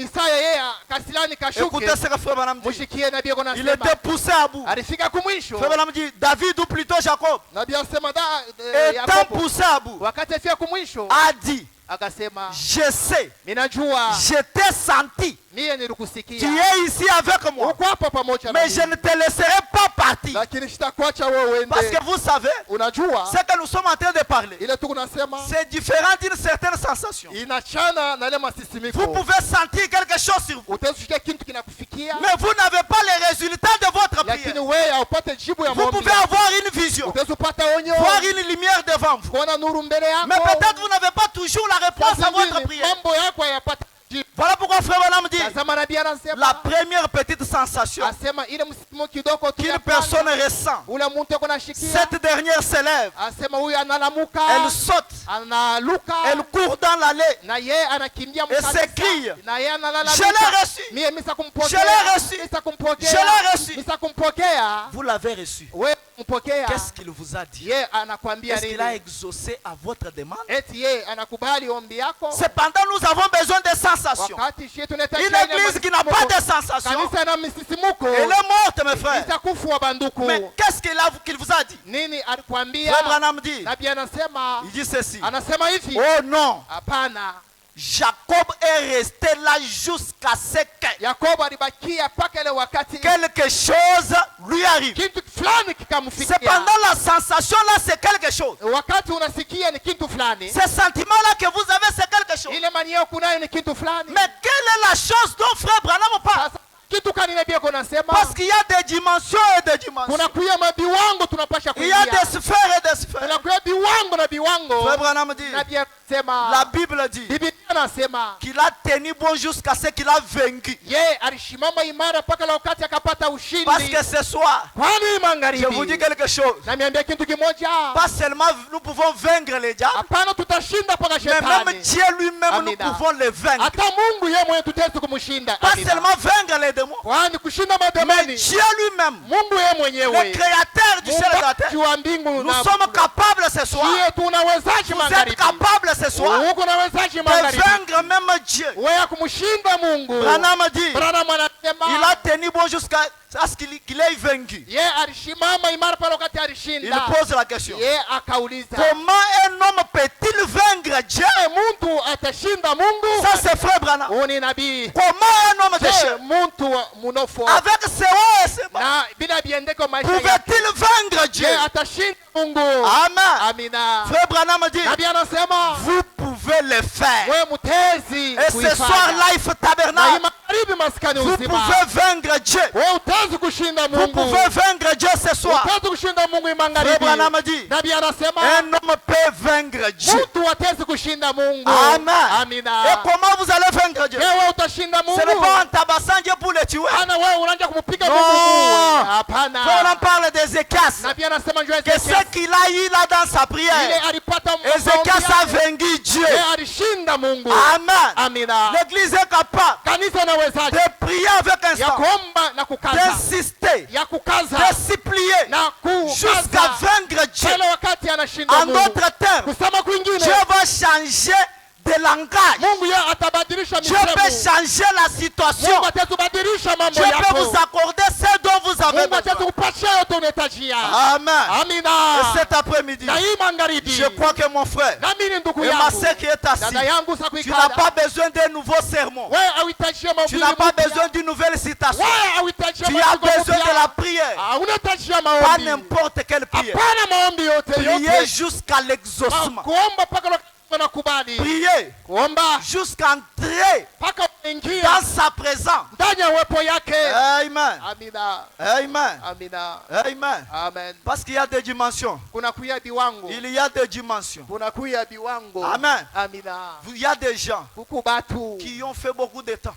B: Isaya yeye kasilani kashuke.
A: Écoutez ce que Frère Branham dit.
B: Mushikie nabii eko
A: Il
B: nasema
A: était poussé à bout.
B: alifika kumwisho.
A: Frère Branham dit, David ou plutôt Jacob,
B: Nabii asema
A: étant
B: Yakobo
A: poussé à bout,
B: wakati afika kumwisho
A: a dit,
B: akasema
A: je sais,
B: ninajua
A: je t'ai senti,
B: mie
A: tu
B: nilikusikia,
A: es ici avec moi,
B: uko hapa pamoja na
A: mais je
B: mimi,
A: ne te laisserai pas partir.
B: lakini sitakuacha wewe uende.
A: Parce que vous savez,
B: Unajua
A: ce que nous sommes en train de parler,
B: ile tu kunasema
A: c'est différent d'une certaine sensation.
B: inachana na ile
A: Vous
B: masisimiko.
A: pouvez sentir quelque chose sur vous,
B: Utasikia kitu kinakufikia,
A: mais vous n'avez pas les résultats de votre
B: lakini
A: prière.
B: wewe haupate jibu ya
A: Vous
B: maombi
A: pouvez
B: yako.
A: avoir une vision,
B: Utazipata onyo,
A: voir une lumière devant vous,
B: kuona nuru mbele yako,
A: mais peut-être vous n'avez pas toujours la réponse à votre
B: Zingine,
A: prière.
B: mambo yako hayapata jibu.
A: Voilà pourquoi Frère Branham dit,
B: Tazama nabii anasema
A: la première petite sensation
B: asema ile msitimo kidogo tu
A: qu'une
B: ya
A: personne
B: kwanza,
A: ressent,
B: ule mtu yuko nashikia,
A: cette dernière s'élève,
B: asema huyu analamuka,
A: elle saute,
B: analuka,
A: elle court dans l'allée,
B: na yeye anakimbia
A: et s'écrie,
B: na yeye analalamika,
A: je l'ai reçu,
B: mie misa kumpokea,
A: je l'ai reçu,
B: misa kumpokea,
A: je l'ai reçu.
B: misa kumpokea,
A: Vous l'avez reçu.
B: wewe kumpokea.
A: Qu'est-ce qu'il vous a dit?
B: Yeye anakwambia
A: Est-ce qu'il a
B: nini?
A: exaucé à votre demande?
B: Eti yeye anakubali ombi yako.
A: Cependant, nous avons besoin de sensations.
B: Wakati shie tunahitaji
A: Une église qui n'a pas de sensations,
B: kanisa na misisimuko,
A: elle est morte, mes frères.
B: itakufu wa banduku.
A: Mais qu'est-ce qu'il vous a dit?
B: Nini alikwambia?
A: Frère Branham dit,
B: Nabii anasema,
A: il dit ceci.
B: anasema hivi,
A: Oh non,
B: hapana.
A: Jacob est resté là jusqu'à ce que
B: Yakobo alibakia mpaka ile wakati
A: quelque chose lui arrive.
B: kitu fulani kikamfikia.
A: Cependant, la sensation là, c'est quelque chose.
B: Wakati unasikia ni kitu fulani,
A: Ce sentiment là que vous avez, c'est quelque chose.
B: ile mani yako kunayo ni kitu fulani.
A: Mais quelle est la chose dont Frère Branham parle?
B: Sasa kitu kani nabii yako nasema?
A: Parce qu'il y a des dimensions et des dimensions.
B: Kuna kuya mabiwango tunapasha
A: Il y a
B: kuingia.
A: des sphères et des sphères.
B: Kuna kuya biwango na biwango.
A: Frère Branham dit,
B: Nabii anasema,
A: la Bible dit
B: Biblia anasema
A: qu'il a tenu bon jusqu'à ce qu'il a vaincu.
B: yeye alishimama imara mpaka la wakati akapata ushindi.
A: Parce que ce soir,
B: Kwani
A: je vous dis
B: magharibi,
A: quelque chose.
B: namiambia kitu kimoja,
A: Pas seulement nous pouvons vaincre les diables,
B: hapana tutashinda mpaka
A: mais même
B: shetani.
A: Dieu lui-même, nous
B: Amina.
A: pouvons le vaincre.
B: Hata Mungu yeye mwenyewe tutaweza kumshinda.
A: Pas
B: Amina.
A: seulement vaincre les démons,
B: Kwani kushinda
A: mais
B: mademoni,
A: Dieu lui-même,
B: Mungu yeye
A: le
B: mwenyewe,
A: créateur du ciel et de la terre.
B: Muumbaji wa mbingu
A: Nous
B: na
A: sommes capables ce soir.
B: Yeye tunawezaje
A: Vous êtes
B: magharibi?
A: capables ce soir
B: Uko unawezaje
A: de
B: magharibi?
A: vaincre même Dieu.
B: Wewe kumshinda Mungu.
A: Branham dit,
B: Branham
A: il
B: anasema
A: a tenu bon jusqu'à ce qu'il ait vaincu.
B: yeye alishimama imara pale wakati
A: Il
B: alishinda.
A: pose la question.
B: Yeye akauliza,
A: Comment un homme peut-il vaincre Dieu?
B: mtu atashinda Mungu?
A: Ça c'est Frère Branham.
B: Huyu ni nabii.
A: Comment un homme de
B: Je
A: Dieu,
B: mtu mnofo
A: avec ses hauts et ses bas,
B: na bila biendeko maisha yake,
A: pouvait-il vaincre Dieu?
B: je atashinda Mungu.
A: Amen.
B: Amina.
A: Frère Branham dit,
B: Nabii anasema
A: vous pouvez le faire.
B: wewe mtezi
A: Et ce
B: kuifanya.
A: soir, Life
B: Na hii
A: Tabernacle,
B: magharibi maskani
A: vous
B: uzima.
A: pouvez vaincre Dieu.
B: Wewe utaweza kushinda
A: Vous
B: Mungu.
A: pouvez vaincre Dieu ce soir.
B: Utaweza kushinda Mungu
A: Frère
B: magharibi.
A: Branham dit,
B: Nabii anasema
A: un homme peut vaincre Dieu.
B: mtu ataweza kushinda Mungu.
A: Amen.
B: Amina.
A: Et comment vous allez vaincre Dieu?
B: Wewe utashinda Mungu.
A: Ce n'est pas en tabassant Dieu pour le tuer.
B: Ana wewe unaanza kumpiga
A: Non.
B: Mungu.
A: Frère,
B: Hapana.
A: on parle d'Ézéchias.
B: Nabii anasema njoo
A: Que ce qu'il a eu là dans sa
B: ile
A: prière,
B: alipata
A: Ézéchias a vaincu Dieu.
B: yeye alishinda Mungu.
A: Amen.
B: Amina.
A: L'église est capable
B: Kanisa inawezaje
A: de prier avec un
B: ya
A: sang,
B: kuomba na kukaza,
A: d'insister,
B: ya kukaza
A: de supplier
B: na
A: jusqu'à
B: kukaza
A: vaincre Dieu.
B: pale wakati anashinda
A: En
B: Mungu.
A: d'autres termes,
B: Kusema kwingine,
A: Dieu va changer de langage.
B: Mungu yeye atabadilisha
A: Dieu peut
B: misemo.
A: changer la situation.
B: Mungu atatubadilisha mambo
A: Dieu peut
B: yako.
A: vous accorder ce dont vous avez
B: Mungu
A: besoin.
B: atatupatia yote unahitajia.
A: Amen.
B: Amina.
A: Et cet après-midi,
B: Na hii magharibi,
A: je crois que mon frère
B: nami ni ndugu
A: et ma
B: yangu,
A: sœur qui est assise,
B: dada yangu sa
A: tu n'as
B: kuikada,
A: pas besoin d'un nouveau sermon.
B: wewe hauhitajia
A: Tu
B: mahubiri
A: n'as pas
B: mpya.
A: besoin d'une nouvelle citation.
B: Wewe hauhitajia
A: Tu as
B: maandiko
A: besoin
B: mpya.
A: de la prière.
B: Unahitajia
A: Pas
B: maombi.
A: n'importe quelle prière.
B: Hapana maombi yote
A: Prier
B: yote.
A: jusqu'à l'exaucement.
B: Kuomba mpaka wanakubali
A: prier
B: kuomba
A: jusqu'à entrer
B: mpaka unaingia
A: dans sa présence.
B: ndani ya uwepo yake.
A: Amen.
B: Amina.
A: Amen.
B: Amina.
A: Amen.
B: Amen.
A: Parce qu'il y a des dimensions.
B: Kuna kuya viwango.
A: Il y a des dimensions.
B: Kuna kuya viwango.
A: Amen.
B: Amina.
A: Il y a des gens
B: Huku batu
A: qui ont fait beaucoup de temps.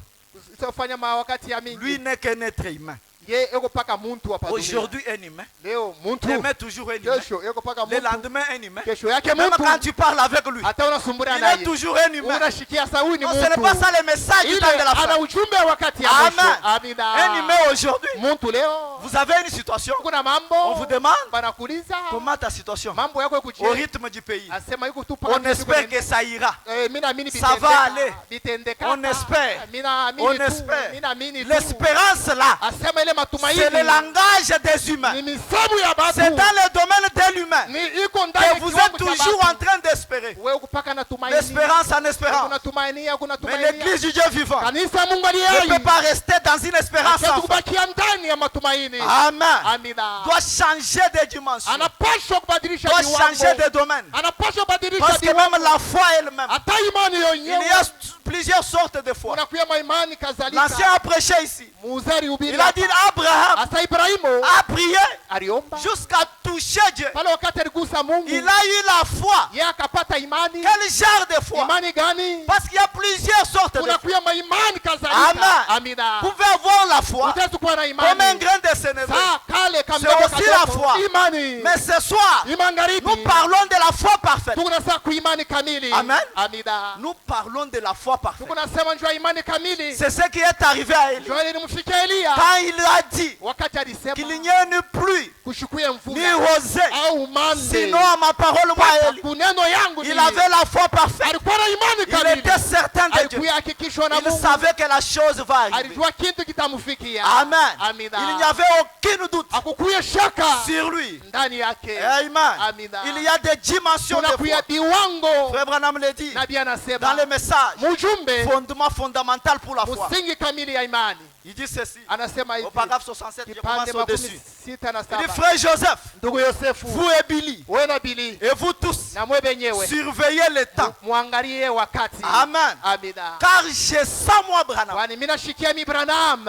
B: sofanya mawakati ya mingi.
A: Lui n'est qu'un être humain.
B: Ye eko paka muntu hapa dunia.
A: Aujourd'hui un humain.
B: Leo muntu.
A: Demain toujours un humain.
B: Kesho eko paka
A: Le
B: muntu.
A: lendemain un humain.
B: Kesho yake
A: Même
B: muntu.
A: quand tu parles avec lui,
B: Hata unasumbura
A: il
B: naye.
A: est toujours un humain.
B: Unashikia sauni
A: Non,
B: muntu.
A: ce n'est pas ça le message du
B: Ile
A: temps de la
B: ana
A: fin.
B: ujumbe wakati ya
A: Amen.
B: mwisho. Amina.
A: Un humain aujourd'hui,
B: Muntu leo.
A: vous avez une situation,
B: Kuna
A: on
B: mambo.
A: vous demande
B: Banakuuliza.
A: comment ta situation
B: Mambo yako
A: au
B: kuchia.
A: rythme du pays.
B: Asema yuko tu
A: On espère que ça ira.
B: mimi naamini
A: Ça va aller.
B: bitendeka.
A: On espère.
B: Mimi naamini
A: On
B: tu.
A: espère.
B: Mimi naamini tu.
A: L'espérance là,
B: Asema ile matumaini.
A: c'est le langage des humains.
B: Ni misemo ya batu.
A: C'est dans le domaine de l'humain
B: Ni iko ndani ya
A: que vous
B: kiwango
A: êtes
B: cha
A: toujours
B: batu.
A: en train d'espérer.
B: Wewe kupaka na tumaini.
A: L'espérance en espérance.
B: Kuna tumaini, kuna
A: Mais
B: tumaini.
A: l'église du Dieu vivant
B: Kanisa Mungu
A: ne
B: aliye
A: peut pas rester dans une espérance sans fin.
B: kubakia ndani ya matumaini.
A: Amen.
B: Amina.
A: Doit changer de dimension.
B: Anapaswa kubadilisha
A: Doit changer de domaine.
B: Anapaswa kubadilisha
A: Parce que même la foi elle-même,
B: hata imani
A: il y
B: yenyewe.
A: a plusieurs sortes de foi.
B: Kuna kuya maimani kadhalika.
A: L'ancien a prêché ici.
B: Muzari ubiri.
A: Il a dit Abraham
B: Asa Ibrahimu
A: a prié
B: aliomba
A: jusqu'à toucher Dieu.
B: pale wakati aligusa Mungu.
A: Il a eu la foi.
B: Yeye akapata imani.
A: Quel genre de foi?
B: Imani gani?
A: Parce qu'il y a plusieurs sortes de
B: Kuna
A: foi.
B: kuya maimani kadhalika.
A: Amen.
B: Amina.
A: Vous pouvez avoir la foi
B: Utaweza kuwa na
A: comme un
B: imani.
A: grain de sénévé.
B: Saa kale
A: C'est
B: kamdogo
A: aussi la
B: kadogo.
A: foi.
B: Imani.
A: Mais ce soir,
B: Imangaribi.
A: nous parlons de la foi parfaite.
B: Tunasema kuimani kamili.
A: Amen.
B: Amina.
A: Nous parlons de la foi parfaite.
B: Tunasema njoo imani kamili.
A: C'est ce qui est arrivé à Élie.
B: Njoo ilimfikia Elia.
A: Quand il a dit
B: Wakati alisema
A: qu'il n'y ait ni pluie,
B: kushukuye
A: ni
B: mvula
A: rosée,
B: au mande.
A: sinon à ma parole, moi, Élie.
B: Kuneno yangu
A: Il avait la foi parfaite.
B: alikuwa na imani
A: Il
B: kamili.
A: était certain de Dieu.
B: Alikuwa hakikishwa na
A: Il
B: Mungu.
A: savait que la chose va arriver.
B: Alijua kitu kitamfikia.
A: Amen.
B: Amina.
A: Il n'y avait aucun doute
B: Hakukuye shaka
A: sur lui.
B: ndani yake.
A: Amen.
B: Amina.
A: Il y a des dimensions de
B: Kuna
A: foi.
B: kuya viwango.
A: Frère Branham le dit
B: Nabii
A: dans
B: anasema
A: le message,
B: mujumbe
A: fondement fondamental pour la foi.
B: msingi kamili ya imani.
A: Il dit ceci,
B: Anasema hivi.
A: au paragraphe 67, je commence
B: Kipande
A: au-dessus.
B: 67
A: Il dit, frère Joseph,
B: ndugu Yosefu,
A: vous et Billy,
B: wewe na Bili
A: et vous tous,
B: na mwe benyewe
A: surveillez le temps.
B: muangalie wakati.
A: Amen.
B: Amina.
A: Car j'ai ça, moi, Branham.
B: Kwani mimi nashikia mi Branham.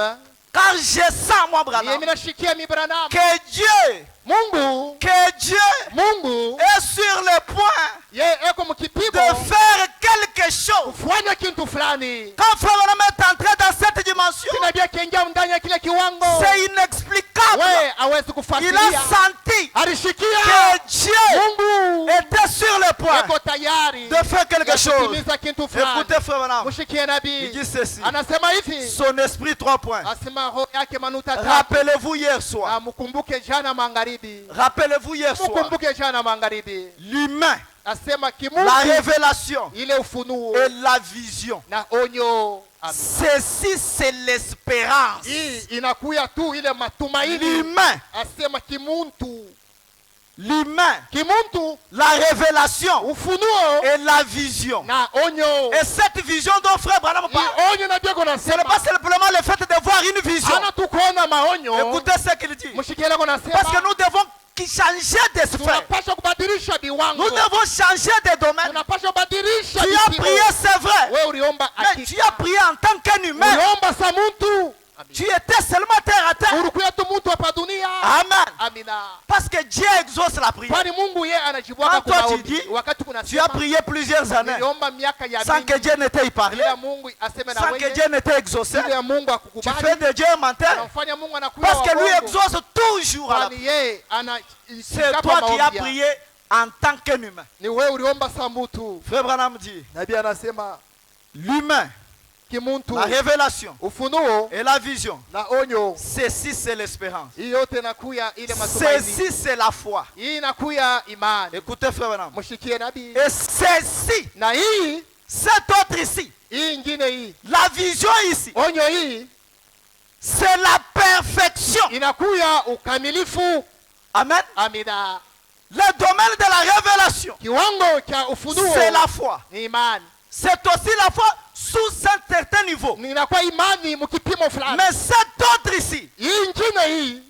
A: Car j'ai ça, moi,
B: Mimi
A: Branham.
B: nashikia mi Branham.
A: Que Dieu,
B: Mungu
A: Mungu est sur le point
B: yeye eko
A: de
B: mkipimo
A: faire quelque chose.
B: kufanya kitu fulani.
A: Quand Frère Branham est entré dans cette dimension,
B: Kinabia kiingia ndani ya kile kiwango.
A: c'est inexplicable.
B: Wewe hawezi
A: Il
B: kufuatilia.
A: a senti
B: Alishikia
A: que Dieu
B: Mungu
A: était sur le point
B: eko tayari
A: de faire quelque chose.
B: kutimiza kitu fulani.
A: Écoutez, Frère Branham,
B: Mushikie
A: il
B: nabii.
A: dit ceci.
B: Anasema hivi.
A: Son esprit, 3 points.
B: Asema roho yake manuta tatu.
A: Rappelez-vous hier soir.
B: Na mkumbuke jana magharibi.
A: Rappelez-vous hier soir.
B: Mkumbuke jana magharibi.
A: L'humain,
B: Asema kimungu.
A: la révélation
B: Ile ufunuo
A: et la vision.
B: na onyo.
A: Ceci, c'est l'espérance.
B: Hii inakuya tu ile matumaini.
A: L'humain,
B: Asema kimuntu.
A: l'humain,
B: Kimuntu.
A: la révélation
B: Ufunuo
A: et la vision.
B: na onyo.
A: Et cette vision dont Frère Branham parle,
B: Hii onyo na Diego
A: ce n'est
B: nasema.
A: pas simplement le fait de voir une vision.
B: Ana tu kuona maonyo.
A: Écoutez ce qu'il dit.
B: Mushikiele kwa nasema.
A: Parce que nous devons changer d'esprit.
B: Tunapaswa kubadilisha viwango.
A: Nous devons changer de domaine.
B: Tunapaswa kubadilisha
A: Tu as
B: vipimo.
A: prié, c'est vrai.
B: Wewe uliomba
A: Mais tu as prié en tant qu'un humain.
B: uliomba sa muntu.
A: Tu étais seulement terre à terre.
B: Ulikuya tu muntu hapa dunia.
A: Amen.
B: Amina.
A: Parce que Dieu exauce la prière.
B: Kwani Mungu yeye anajibuaka
A: Quand toi
B: kwa
A: tu
B: maombi.
A: dis,
B: Wakati kuna
A: Tu as prié plusieurs années
B: niliomba miaka ya
A: sans que Dieu ne t'ait parlé,
B: bila Mungu aseme na
A: sans que
B: wewe.
A: Dieu ne t'ait exaucé.
B: Bila Mungu
A: Tu
B: akukubali.
A: fais de Dieu un menteur.
B: Anamfanya Mungu anakuwa
A: Parce que lui
B: waongo.
A: exauce toujours à la
B: Kwani yeye ana
A: C'est toi qui as prié en tant qu'un humain.
B: Ni wewe uliomba sa mtu.
A: Frère Branham dit,
B: Nabii anasema
A: l'humain,
B: kimuntu.
A: la révélation
B: Ufunuo
A: et la vision,
B: na onyo.
A: ceci c'est l'espérance.
B: Hii yote inakuya ile matumaini.
A: Ceci c'est la foi.
B: Hii inakuya imani.
A: Écoutez Frère Branham.
B: Mushikie nabii.
A: Et ceci,
B: Na hii
A: cet autre ici,
B: hii ingine hii.
A: la vision ici,
B: Onyo hii
A: c'est la perfection.
B: inakuya ukamilifu.
A: Amen.
B: Amina.
A: Le domaine de la révélation,
B: Kiwango cha ufunuo
A: c'est la foi.
B: ni imani.
A: C'est aussi la foi sous un certain niveau.
B: Ninakuwa imani mkipimo fulani.
A: Mais cet autre ici,
B: Hii ingine hii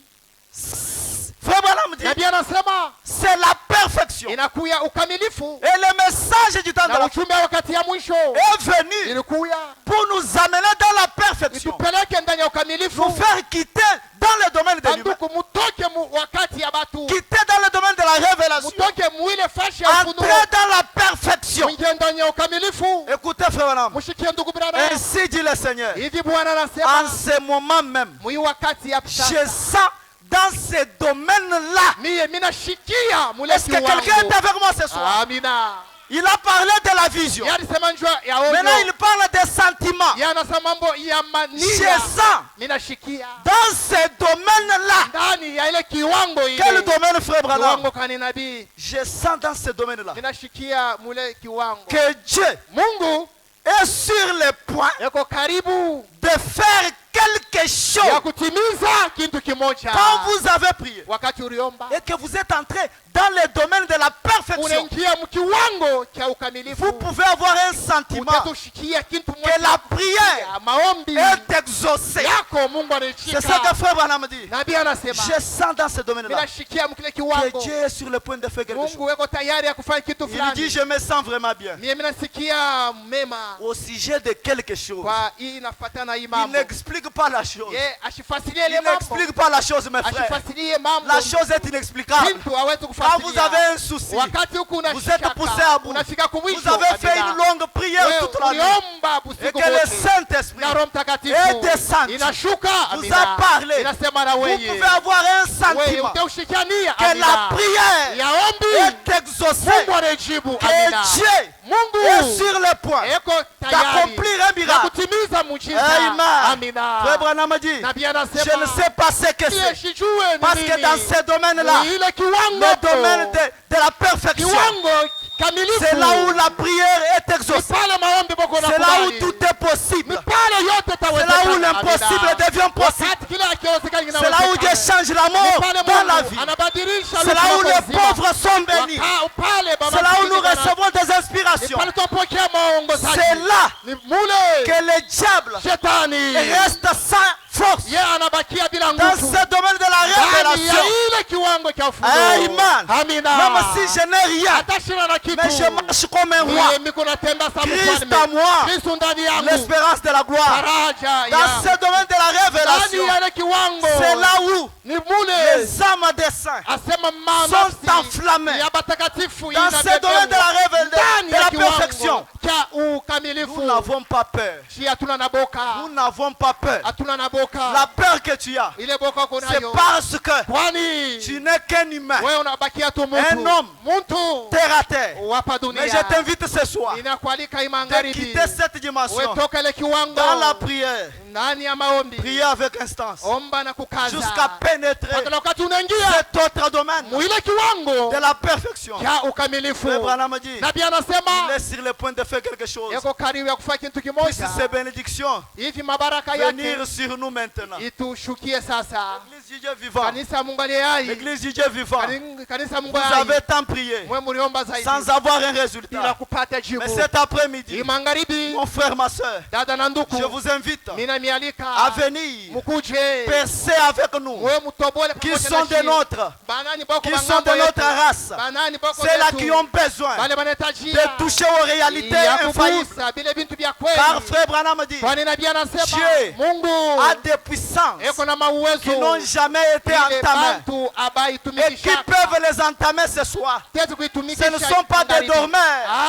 A: Frère Branham dit,
B: nabii anasema
A: c'est la perfection. perfection.
B: inakuya ukamilifu,
A: Et le message du temps de
B: na
A: la
B: ujumbe wa wakati ya mwisho
A: est venu
B: ilikuya
A: pour nous amener dans la perfection.
B: itupeleke ndani ya ukamilifu,
A: Nous faire quitter dans le domaine de l'humain.
B: banduku mutoke wakati ya batu,
A: Quitter dans le domaine de la révélation.
B: mutoke muile fashi ya ufunuo,
A: Entrer dans la perfection.
B: mwingie ndani ya ukamilifu.
A: Écoutez, frère Branham.
B: Mushikie ndugu brada,
A: Ainsi dit le Seigneur.
B: hivi Bwana
A: En
B: anasema
A: ce moment même,
B: mwi wakati ya
A: je
B: sasa,
A: sens dans ce domaine-là.
B: mie minashikia mule
A: Est-ce que quelqu'un est avec moi ce soir?
B: Amina.
A: Il a parlé de la vision.
B: Yalisema njua ya
A: Maintenant, il
B: ovyo,
A: parle des sentiments.
B: yanasema mambo ya
A: Je
B: mania.
A: sens
B: Minashikia
A: dans ce domaine-là.
B: ndani ya ile kiwango
A: Quel
B: ile,
A: domaine, frère Branham?
B: kiwango kani nabii,
A: Je sens dans ce domaine-là
B: minashikia mule kiwango
A: que Dieu
B: Mungu
A: est sur le point
B: yako karibu
A: de faire quelque
B: ya
A: chose
B: kutimiza kitu kimoja.
A: quand vous avez prié
B: Wakati uliomba
A: et que vous êtes entré dans le domaine de la perfection,
B: unaingia mkiwango cha
A: vous
B: ukamilifu,
A: pouvez avoir un sentiment
B: utatushikia kitu
A: que la prière
B: ya maombi
A: est exaucée.
B: yako Mungu
A: C'est ça que
B: anashika.
A: frère Branham dit.
B: Nabii anasema
A: Je sens dans ce domaine-là
B: minashikia mkile
A: que
B: kiwango,
A: Dieu est sur le point de faire quelque chose.
B: Mungu yako tayari ya kufanya kitu
A: Il dit,
B: fulani.
A: je me sens vraiment bien
B: Mie minasikia mema
A: au sujet de quelque chose.
B: kwa hii inafuatana hii
A: Il
B: mambo.
A: n'explique pas la chose.
B: Ye ashifasilie
A: Il
B: ile mambo,
A: n'explique pas la chose, mes frères.
B: ashifasilie mambo.
A: La chose est inexplicable.
B: Kitu hawezi
A: Quand vous
B: kufasilia.
A: avez un souci,
B: Wakati huku
A: vous êtes
B: unashika,
A: poussé à bout.
B: unafika kumwisho.
A: Vous avez fait une longue prière toute la nuit.
B: Uliomba
A: Et
B: busiku
A: que le
B: wote.
A: Saint-Esprit
B: Na Roho
A: est
B: Mtakatifu
A: descendu,
B: inashuka,
A: vous
B: amina,
A: a parlé.
B: inasema na
A: Vous
B: wewe
A: pouvez avoir un
B: wewe
A: sentiment
B: utaushikania,
A: que la prière
B: ya ombi
A: est exaucée.
B: Mungu anajibu,
A: Que
B: amina.
A: Dieu est
B: Mungu
A: sur le point
B: eko tayari
A: d'accomplir un
B: na
A: miracle.
B: kutimiza muujiza.
A: Amen. Frère
B: Amina.
A: Branham dit,
B: Nabii
A: je
B: anasema
A: ne sais pas ce que
B: Mie
A: c'est.
B: sijue ni
A: Parce que
B: nini.
A: dans ce domaine-là,
B: Ni ile kiwango,
A: le domaine de la perfection,
B: kiwango kamilifu,
A: c'est là où la prière est
B: ni
A: exaucée.
B: pale maombi boko
A: C'est là où
B: nakubali.
A: tout est possible.
B: Ni pale yote
A: C'est
B: tawezekana.
A: là où l'impossible
B: Amina.
A: devient possible.
B: Wakati kile hakiwezekani
A: C'est là où Dieu
B: kinawezekana.
A: change la
B: Ni
A: mort
B: pale
A: dans la
B: Mungu
A: vie.
B: anabadilisha
A: C'est là où
B: luka
A: les
B: nzima.
A: pauvres sont bénis.
B: Pale baba
A: C'est là où nous
B: maskini
A: recevons des
B: ni
A: inspirations.
B: pale tupokea maongozaji.
A: C'est là
B: Ni mule
A: que le diable
B: shetani
A: reste sans force.
B: yeye anabakia bila
A: Dans
B: nguvu.
A: ce domaine de la
B: Ndani ya
A: révélation.
B: ile kiwango cha ufunuo.
A: Amen.
B: Amina.
A: Même si je n'ai rien,
B: hata sina na kitu,
A: mais je marche comme un roi.
B: mimi niko natembea kama
A: Christ
B: mfalme.
A: à moi,
B: Kristo ndani yangu,
A: l'espérance de la gloire.
B: faraja
A: Dans
B: ya
A: ce domaine de la
B: ndani
A: révélation,
B: ya ile kiwango.
A: c'est là où
B: ni mule
A: les âmes des saints
B: asema
A: sont
B: nafsi
A: enflammées.
B: ya batakatifu
A: Dans ce domaine de la révélation,
B: ndani
A: de
B: ya
A: la
B: kiwango
A: perfection,
B: cha
A: nous
B: ukamilifu.
A: n'avons pas peur.
B: Si hatuna na boka,
A: Nous n'avons pas peur.
B: hatuna na boka.
A: La peur que tu as,
B: ile boka uko
A: c'est
B: nayo
A: parce que
B: kwani
A: tu n'es qu'un humain,
B: wewe unabakia tu
A: un
B: mtu
A: homme
B: mtu
A: terre à terre.
B: wapa
A: Mais je
B: dunia.
A: t'invite ce soir
B: Ninakualika
A: de
B: imangaribi
A: quitter cette dimension
B: wewe toka ile kiwango
A: dans la prière.
B: ndani ya maombi,
A: Prier avec instance
B: omba na kukaza
A: jusqu'à pénétrer
B: mpaka wakati unaingia
A: cet autre domaine
B: mwile kiwango
A: de la perfection.
B: cha ukamilifu.
A: Frère Branham dit,
B: Nabii
A: il
B: anasema
A: est sur le point de faire quelque chose.
B: yako karibu ya kufanya kitu
A: Puisse
B: kimoja,
A: ces bénédictions
B: hivi mabaraka yake
A: venir sur nous maintenant.
B: itushukie sasa.
A: L'église du Dieu vivant,
B: Kanisa ya Mungu aliye hai,
A: l'église du Dieu vivant,
B: kanisa ya Mungu
A: vous
B: hai,
A: avez tant prié
B: mwe mliomba zaidi
A: sans avoir un
B: bila
A: résultat.
B: kupata jibu.
A: Mais cet après-midi,
B: Hii magharibi,
A: mon frère, ma soeur,
B: dada na
A: je
B: ndugu,
A: vous invite
B: ninamialika
A: à venir
B: mukuje
A: percer avec nous,
B: mwe mutobole
A: qui
B: pamoja
A: sont
B: na
A: de
B: shi.
A: notre,
B: Banani boko
A: qui
B: ba
A: sont
B: ngambo
A: de notre
B: yetu.
A: race.
B: Banani boko
A: C'est là
B: zetu.
A: qui ont besoin
B: Bale banahitajia
A: de toucher aux réalités
B: ya
A: infaillibles.
B: kugusa vile vitu vya
A: Car
B: kweli,
A: frère Branham dit,
B: kwani nabii anasema
A: Dieu
B: Mungu
A: a des puissances
B: eko na mauwezo
A: qui n'ont jamais été
B: ile
A: entamées
B: bantu abai
A: et qui
B: tumikisha
A: peuvent les entamer ce soir.
B: tetu kuitumikisha.
A: Ce ne sont pas des dormeurs.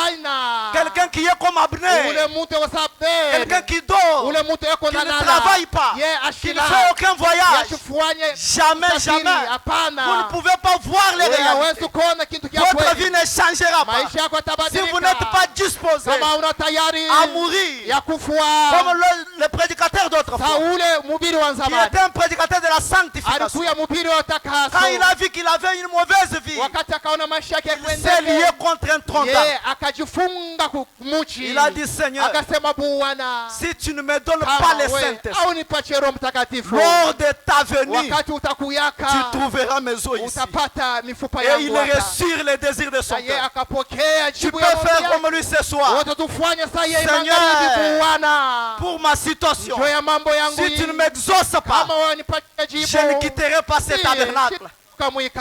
B: Aina
A: Quelqu'un qui est comme Abner,
B: ule mtu wa Saberi,
A: quelqu'un qui dort,
B: ule mtu eko
A: qui
B: na
A: ne
B: lala,
A: travaille pas,
B: ye
A: qui ne
B: ashila
A: fait aucun voyage.
B: yashufanye
A: Jamais,
B: usafiri,
A: jamais.
B: hapana.
A: Vous ne pouvez pas voir les
B: Wewe
A: réalités.
B: hawezi kuona kitu kia
A: Votre
B: kweli.
A: vie ne changera pas.
B: Maisha yako
A: Si
B: yatabadilika.
A: vous n'êtes pas disposé
B: kama una tayari
A: à mourir,
B: ya kufua
A: comme le prédicateur d'autrefois,
B: Saule mhubiri wa
A: qui
B: zamani
A: était un prédicateur de la sanctification,
B: alikuwa mhubiri wa utakaso.
A: quand il a vu qu'il avait une mauvaise vie,
B: Wakati akaona maisha yake
A: il s'est lié
B: yakwendeke,
A: contre un tronc d'arbre.
B: yeye akajifunga kumuchi.
A: Il a dit, Seigneur,
B: Akasema, Bwana,
A: si tu ne me donnes
B: kama
A: pas les
B: we
A: Saint-Esprit,
B: au nipatie Roho Mtakatifu,
A: lors de ta venue,
B: wakati utakuyaka
A: tu trouveras mes os ici.
B: utapata mifupa
A: Et
B: yangu
A: il
B: hapa.
A: reçut les désirs de son
B: Na yeye
A: cœur.
B: akapokea
A: Tu
B: jibu
A: peux
B: ya maombi
A: faire
B: yake.
A: comme lui ce soir.
B: Wote tufanye saa hii
A: Seigneur,
B: magharibi, Bwana,
A: Pour ma situation,
B: njoo ya mambo yangu
A: si tu ne
B: hii.
A: m'exauces pas,
B: Kama wewe nipatie jibu,
A: je ne quitterai pas cet
B: si,
A: tabernacle.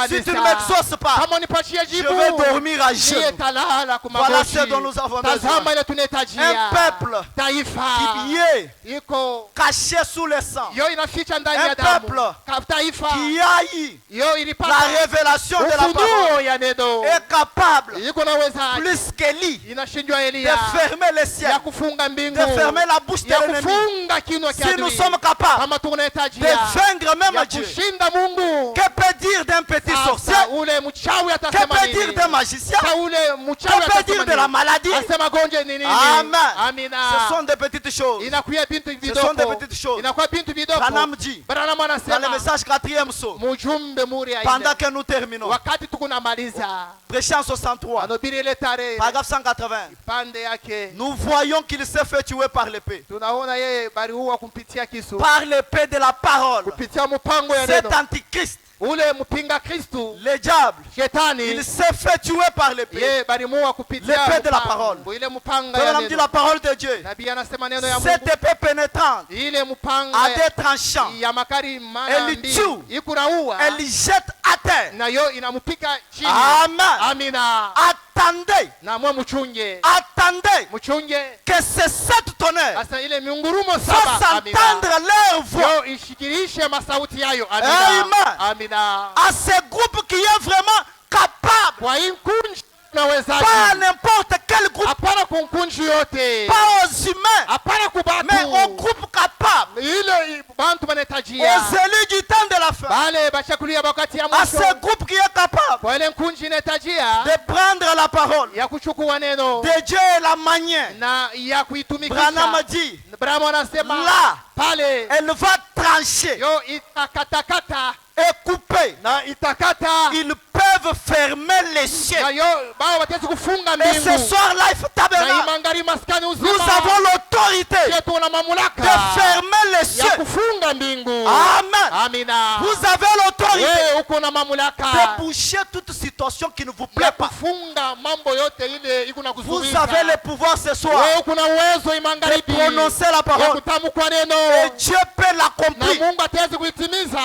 A: Si tu ne m'exauces pas,
B: kama unipatie
A: je
B: jibu
A: vais dormir à genoux.
B: nitalala kwa
A: Voilà
B: magoti.
A: ce dont nous avons besoin.
B: Tazama ile tunahitajia.
A: Un peuple
B: Taifa
A: qui est
B: iko
A: caché sous le sang.
B: yo inaficha ndani
A: Un
B: ya damu.
A: peuple
B: Taifa
A: Qui a eu
B: yo
A: la
B: ilipata
A: révélation de la
B: ufunuo
A: parole
B: ya neno.
A: est capable,
B: Iko na uwezaji.
A: plus qu'Élie,
B: Inashindwa
A: de
B: Elia
A: fermer les ciels,
B: ya kufunga mbingu.
A: de fermer la bouche de
B: Ya
A: l'ennemi.
B: kufunga kinywa cha
A: Si nous
B: adui.
A: sommes capables
B: Kama
A: de
B: tunahitajia
A: vaincre même
B: ya
A: Dieu,
B: kushinda Mungu.
A: que peut dire d'un petit sorcier?
B: Sasa ule mchawi
A: Que
B: atasema
A: peut
B: nini?
A: dire d'un magicien?
B: Sasa ule mchawi
A: Que peut dire
B: atasema
A: de la
B: nini?
A: maladie?
B: Asema gonje ni nini?
A: Amen.
B: Amina.
A: Ce sont des petites choses.
B: Inakuwa bintu
A: Ce sont des
B: vidogo.
A: petites choses.
B: Inakuwa bintu vidogo.
A: Branham dit
B: Branham
A: dans le
B: anasema
A: message 4e saut,
B: mjumbe muri ya
A: pendant
B: ine.
A: que nous terminons,
B: Wakati tukunamaliza
A: prêché en 63,
B: anobiri ile tarehe
A: paragraphe 180,
B: pande yake
A: nous voyons qu'il s'est fait tuer par l'épée.
B: tunaona yeye baliua kumpitia kisu
A: Par l'épée de la parole.
B: kupitia mpango ya
A: Cet
B: neno.
A: antichrist,
B: Ule mpinga Kristu
A: le diable,
B: shetani
A: il s'est fait tuer par l'épée.
B: yeye balimuua kupitia
A: L'épée de la
B: mpango.
A: parole.
B: Ile mpanga
A: Quand
B: ya
A: on dit
B: neno.
A: la parole de Dieu,
B: Nabii anasema neno ya Mungu.
A: cette épée pénétrante
B: Ile mpanga
A: a des tranchants.
B: ya makari mana
A: Elle
B: mbili
A: tue.
B: ikuraua
A: Elle jette à terre.
B: na yo inamupika chini.
A: Amen.
B: Amina.
A: Attendez,
B: Na mwe mchunge.
A: attendez
B: Mchunge.
A: que ces 7 tonnerres
B: Asa ile miungurumo
A: fassent
B: saba. Amina.
A: entendre leur voix
B: Yo ishikilishe masauti yayo. Amina.
A: Amen.
B: Amina.
A: à ce groupe qui est vraiment capable,
B: Kwa hii kunji nawezaji.
A: pas à n'importe quel groupe,
B: Hapana kunkunji yote.
A: pas aux humains,
B: Hapana kubatu.
A: mais aux groupes capables,
B: Ile bantu
A: aux
B: banahitajia.
A: élus du temps de la fin,
B: Bale bachakulia wakati ya
A: à
B: mwisho.
A: ce groupe qui est capable
B: Kwa ile kunji inahitajia
A: de prendre la parole
B: ya kuchukua neno
A: de Dieu et la manière.
B: na ya kuitumikisha.
A: Branham dit,
B: Branham anasema
A: là,
B: pale
A: elle va trancher
B: yo itakatakata
A: et couper.
B: na itakata
A: Ils peuvent fermer les cieux.
B: na yo bao watezi kufunga
A: Et ce
B: mbingu
A: soir, Life
B: na
A: Tabernacle,
B: imangari maskani
A: nous
B: uzima.
A: avons l'autorité
B: Sisi tuna
A: de
B: mamlaka
A: fermer les
B: ya
A: cieux.
B: kufunga mbingu.
A: Amen.
B: Amina.
A: Vous avez l'autorité
B: Wewe uko na mamlaka
A: de boucher toute situation qui ne vous plaît
B: ya
A: pas.
B: kufunga mambo yote ile iko na
A: Vous
B: kuzuiza.
A: avez le pouvoir ce soir
B: Wewe uko na uwezo
A: de
B: imangari
A: prononcer la
B: ya
A: parole.
B: kutamkwa neno
A: Et Dieu peut
B: na
A: l'accomplir.
B: Mungu ataweza kuitimiza.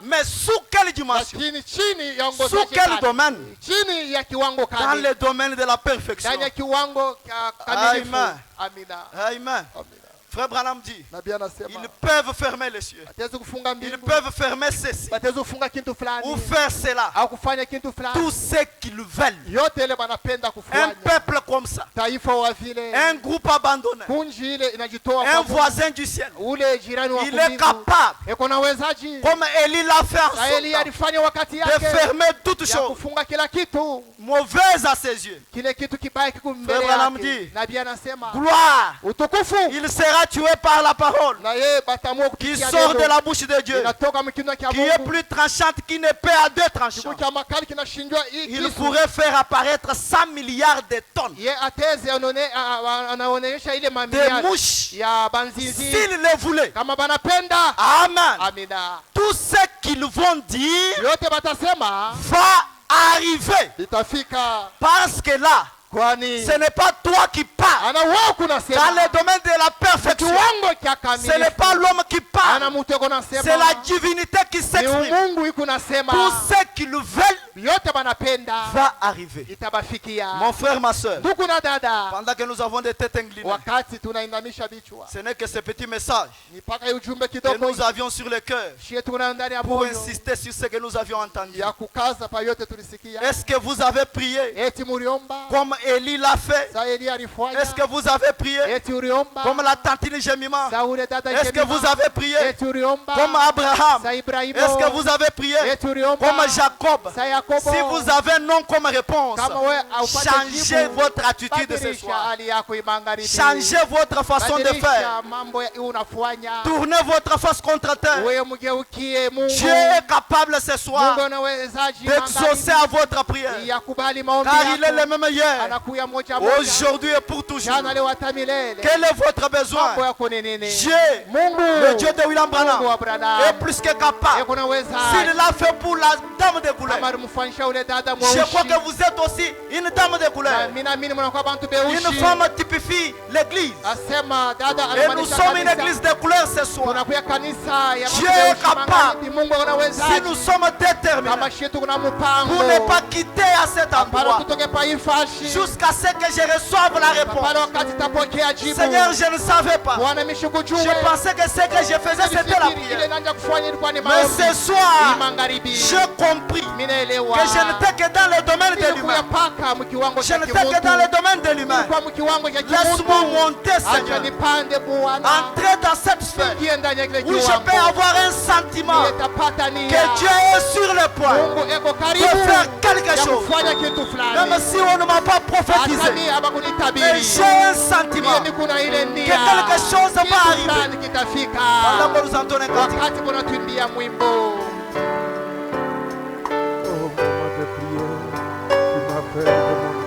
A: Mais sous quelle dimension?
B: Lakini chini ya uongozi
A: Sous
B: wa
A: quel
B: shetani.
A: domaine?
B: Chini ya kiwango
A: Dans
B: kali.
A: le domaine de la perfection.
B: Ndani ya kiwango kamilifu.
A: Amen.
B: Amina.
A: Amen.
B: Amina.
A: Frère Branham dit,
B: Nabii anasema
A: ils peuvent fermer les cieux.
B: ataweza kufunga
A: Ils
B: mbingu.
A: peuvent fermer ceci
B: Ataweza kufunga kitu
A: ou
B: fulani
A: faire cela.
B: au kufanya kitu fulani.
A: Tout ce qu'ils veulent.
B: Yote ile wanapenda
A: Un
B: kufanya.
A: peuple comme ça.
B: Taifa wa vile
A: Un groupe abandonné.
B: kunji ile inajitoa
A: Un
B: kwa Mungu.
A: voisin du ciel.
B: Ule jirani wa
A: Il est
B: mbingu.
A: capable,
B: Eko na uwezaji.
A: comme Élie l'a fait en
B: Na
A: son
B: Eli
A: temps,
B: alifanya wakati
A: de
B: yake
A: fermer toutes
B: ya
A: choses
B: kufunga kila kitu.
A: mauvaises à ses yeux.
B: Kile kitu kibaya kiko mbele
A: Frère Branham
B: yake.
A: dit,
B: Nabii anasema
A: gloire,
B: utukufu
A: il sera tué par la parole
B: na yeye batamua
A: qui
B: kupitia
A: sort de
B: neno.
A: la bouche de Dieu,
B: Inatoka mkinywa cha
A: qui est
B: Mungu.
A: plus tranchante qu'une épée à deux tranchants.
B: Kiku cha makali kinashindwa hii
A: Il
B: kisu.
A: pourrait faire apparaître 100 milliards de tonnes
B: Ye ateze anaonesha ile
A: de
B: mamia
A: mouches
B: ya banzinzi
A: s'il le voulait.
B: kama banapenda.
A: Amen.
B: Amina.
A: Tout ce qu'ils vont dire
B: Yote batasema
A: va arriver.
B: itafika,
A: Parce que là,
B: kwani
A: ce n'est pas toi qui parles.
B: ana wao
A: Dans
B: kunasema
A: le domaine de la perfection,
B: kiwango cha
A: ce n'est pas
B: kamilifu.
A: l'homme qui parle.
B: Ana mtu eko
A: C'est
B: nasema
A: la divinité qui
B: ni
A: s'exprime.
B: Mungu iko nasema
A: Tout ce qu'ils veulent
B: yote banapenda
A: va arriver.
B: itabafikia.
A: Mon frère, ma soeur,
B: Ndugu na dada,
A: pendant que nous avons des têtes inclinées,
B: wakati tunainamisha vichwa
A: ce n'est que ce petit message
B: ni paka hii ujumbe
A: que
B: kidogo
A: nous avions sur le cœur
B: shie tuna ndani ya
A: pour
B: moyo
A: insister sur ce que nous avions entendu.
B: ya kukaza pa yote tulisikia.
A: Est-ce que vous avez prié
B: Eti muriomba
A: comme Élie l'a fait?
B: sa Elia alifanya.
A: Est-ce que vous avez prié
B: Eti uriomba
A: comme la tantine Jémima?
B: sa ule dada
A: Est-ce que
B: Jemima.
A: vous avez prié
B: Eti uriomba
A: comme Abraham?
B: sa Ibrahimu.
A: Est-ce que vous avez prié
B: Eti uriomba
A: comme Jacob?
B: sa Yakobo.
A: Si vous avez non comme réponse,
B: Kama we haupate
A: changez
B: jibu,
A: votre attitude ce
B: badilisha
A: soir.
B: hali yako imangaribi.
A: Changez votre façon de faire.
B: Badilisha mambo unafanya.
A: Tournez votre face contre terre.
B: Wewe mgeukie Mungu.
A: Dieu est capable ce soir
B: Mungu anawezaji
A: d'exaucer à votre prière.
B: yakubali maombi
A: Car il est
B: yako.
A: le même hier,
B: Anakuya moja moja.
A: aujourd'hui et pour toujours.
B: Jana leo hata milele.
A: Quel est votre besoin?
B: Mambo yako ni nini?
A: Dieu,
B: Mungu.
A: le Dieu de William
B: Mungu wa
A: Branham,
B: Branham.
A: est plus que capable.
B: Yako na uwezaji.
A: S'il l'a fait pour la dame de Boulay,
B: Kama kufanisha ule dada
A: Je crois
B: mweusi.
A: que vous êtes aussi une dame de couleur.
B: Na mimi naamini mnakuwa bantu
A: Une
B: beushi.
A: femme typifie l'église.
B: Asema dada
A: Et nous
B: anamaanisha
A: sommes une
B: kanisa.
A: église de couleur ce soir.
B: Tunakuya kanisa ya
A: Dieu
B: watu
A: est
B: beushi
A: capable.
B: magharibi. Mungu anaweza.
A: Si nous sommes déterminés
B: Kama shetu kuna mpango.
A: pour ne pas quitter à cet
B: Hapana
A: endroit
B: tutoke pa hii fashi.
A: jusqu'à ce que je reçoive la réponse.
B: Hapana wakati tapokea jibu.
A: Seigneur, je ne savais pas.
B: Bwana mishukujue.
A: Je pensais que ce que je faisais c'était la
B: Ile
A: prière.
B: nanja kufanya ilikuwa ni
A: Mais
B: maombi.
A: ce soir,
B: Magharibi.
A: j'ai compris
B: Mimi naelewa.
A: que je n'étais que dans le domaine de
B: Nilikuya
A: l'humain.
B: paka mkiwango
A: Je
B: cha
A: n'étais que dans le domaine de l'humain.
B: Nilikuwa mkiwango cha
A: Laisse-moi monter,
B: Acha
A: Seigneur.
B: nipande Bwana.
A: Entrer dans cette sphère
B: Ingie ndani ya kile
A: où je
B: kiwango.
A: peux avoir un sentiment
B: Nitapata nia.
A: que Dieu est sur le point
B: Mungu eko
A: de
B: karibu
A: faire quelque
B: ya
A: chose.
B: kufanya kitu fulani.
A: Même si on ne m'a pas
B: Hata
A: prophétisé,
B: mimi habakunitabiri.
A: mais j'ai un sentiment
B: Mimi kuna ile nia.
A: que quelque chose va
B: Kitu
A: arriver.
B: fulani kitafika.
A: Pendant que nous entendons un cantique.
B: Wakati tunatuimbia mwimbo.
C: Oh, moment de prière, tu m'appelles de mon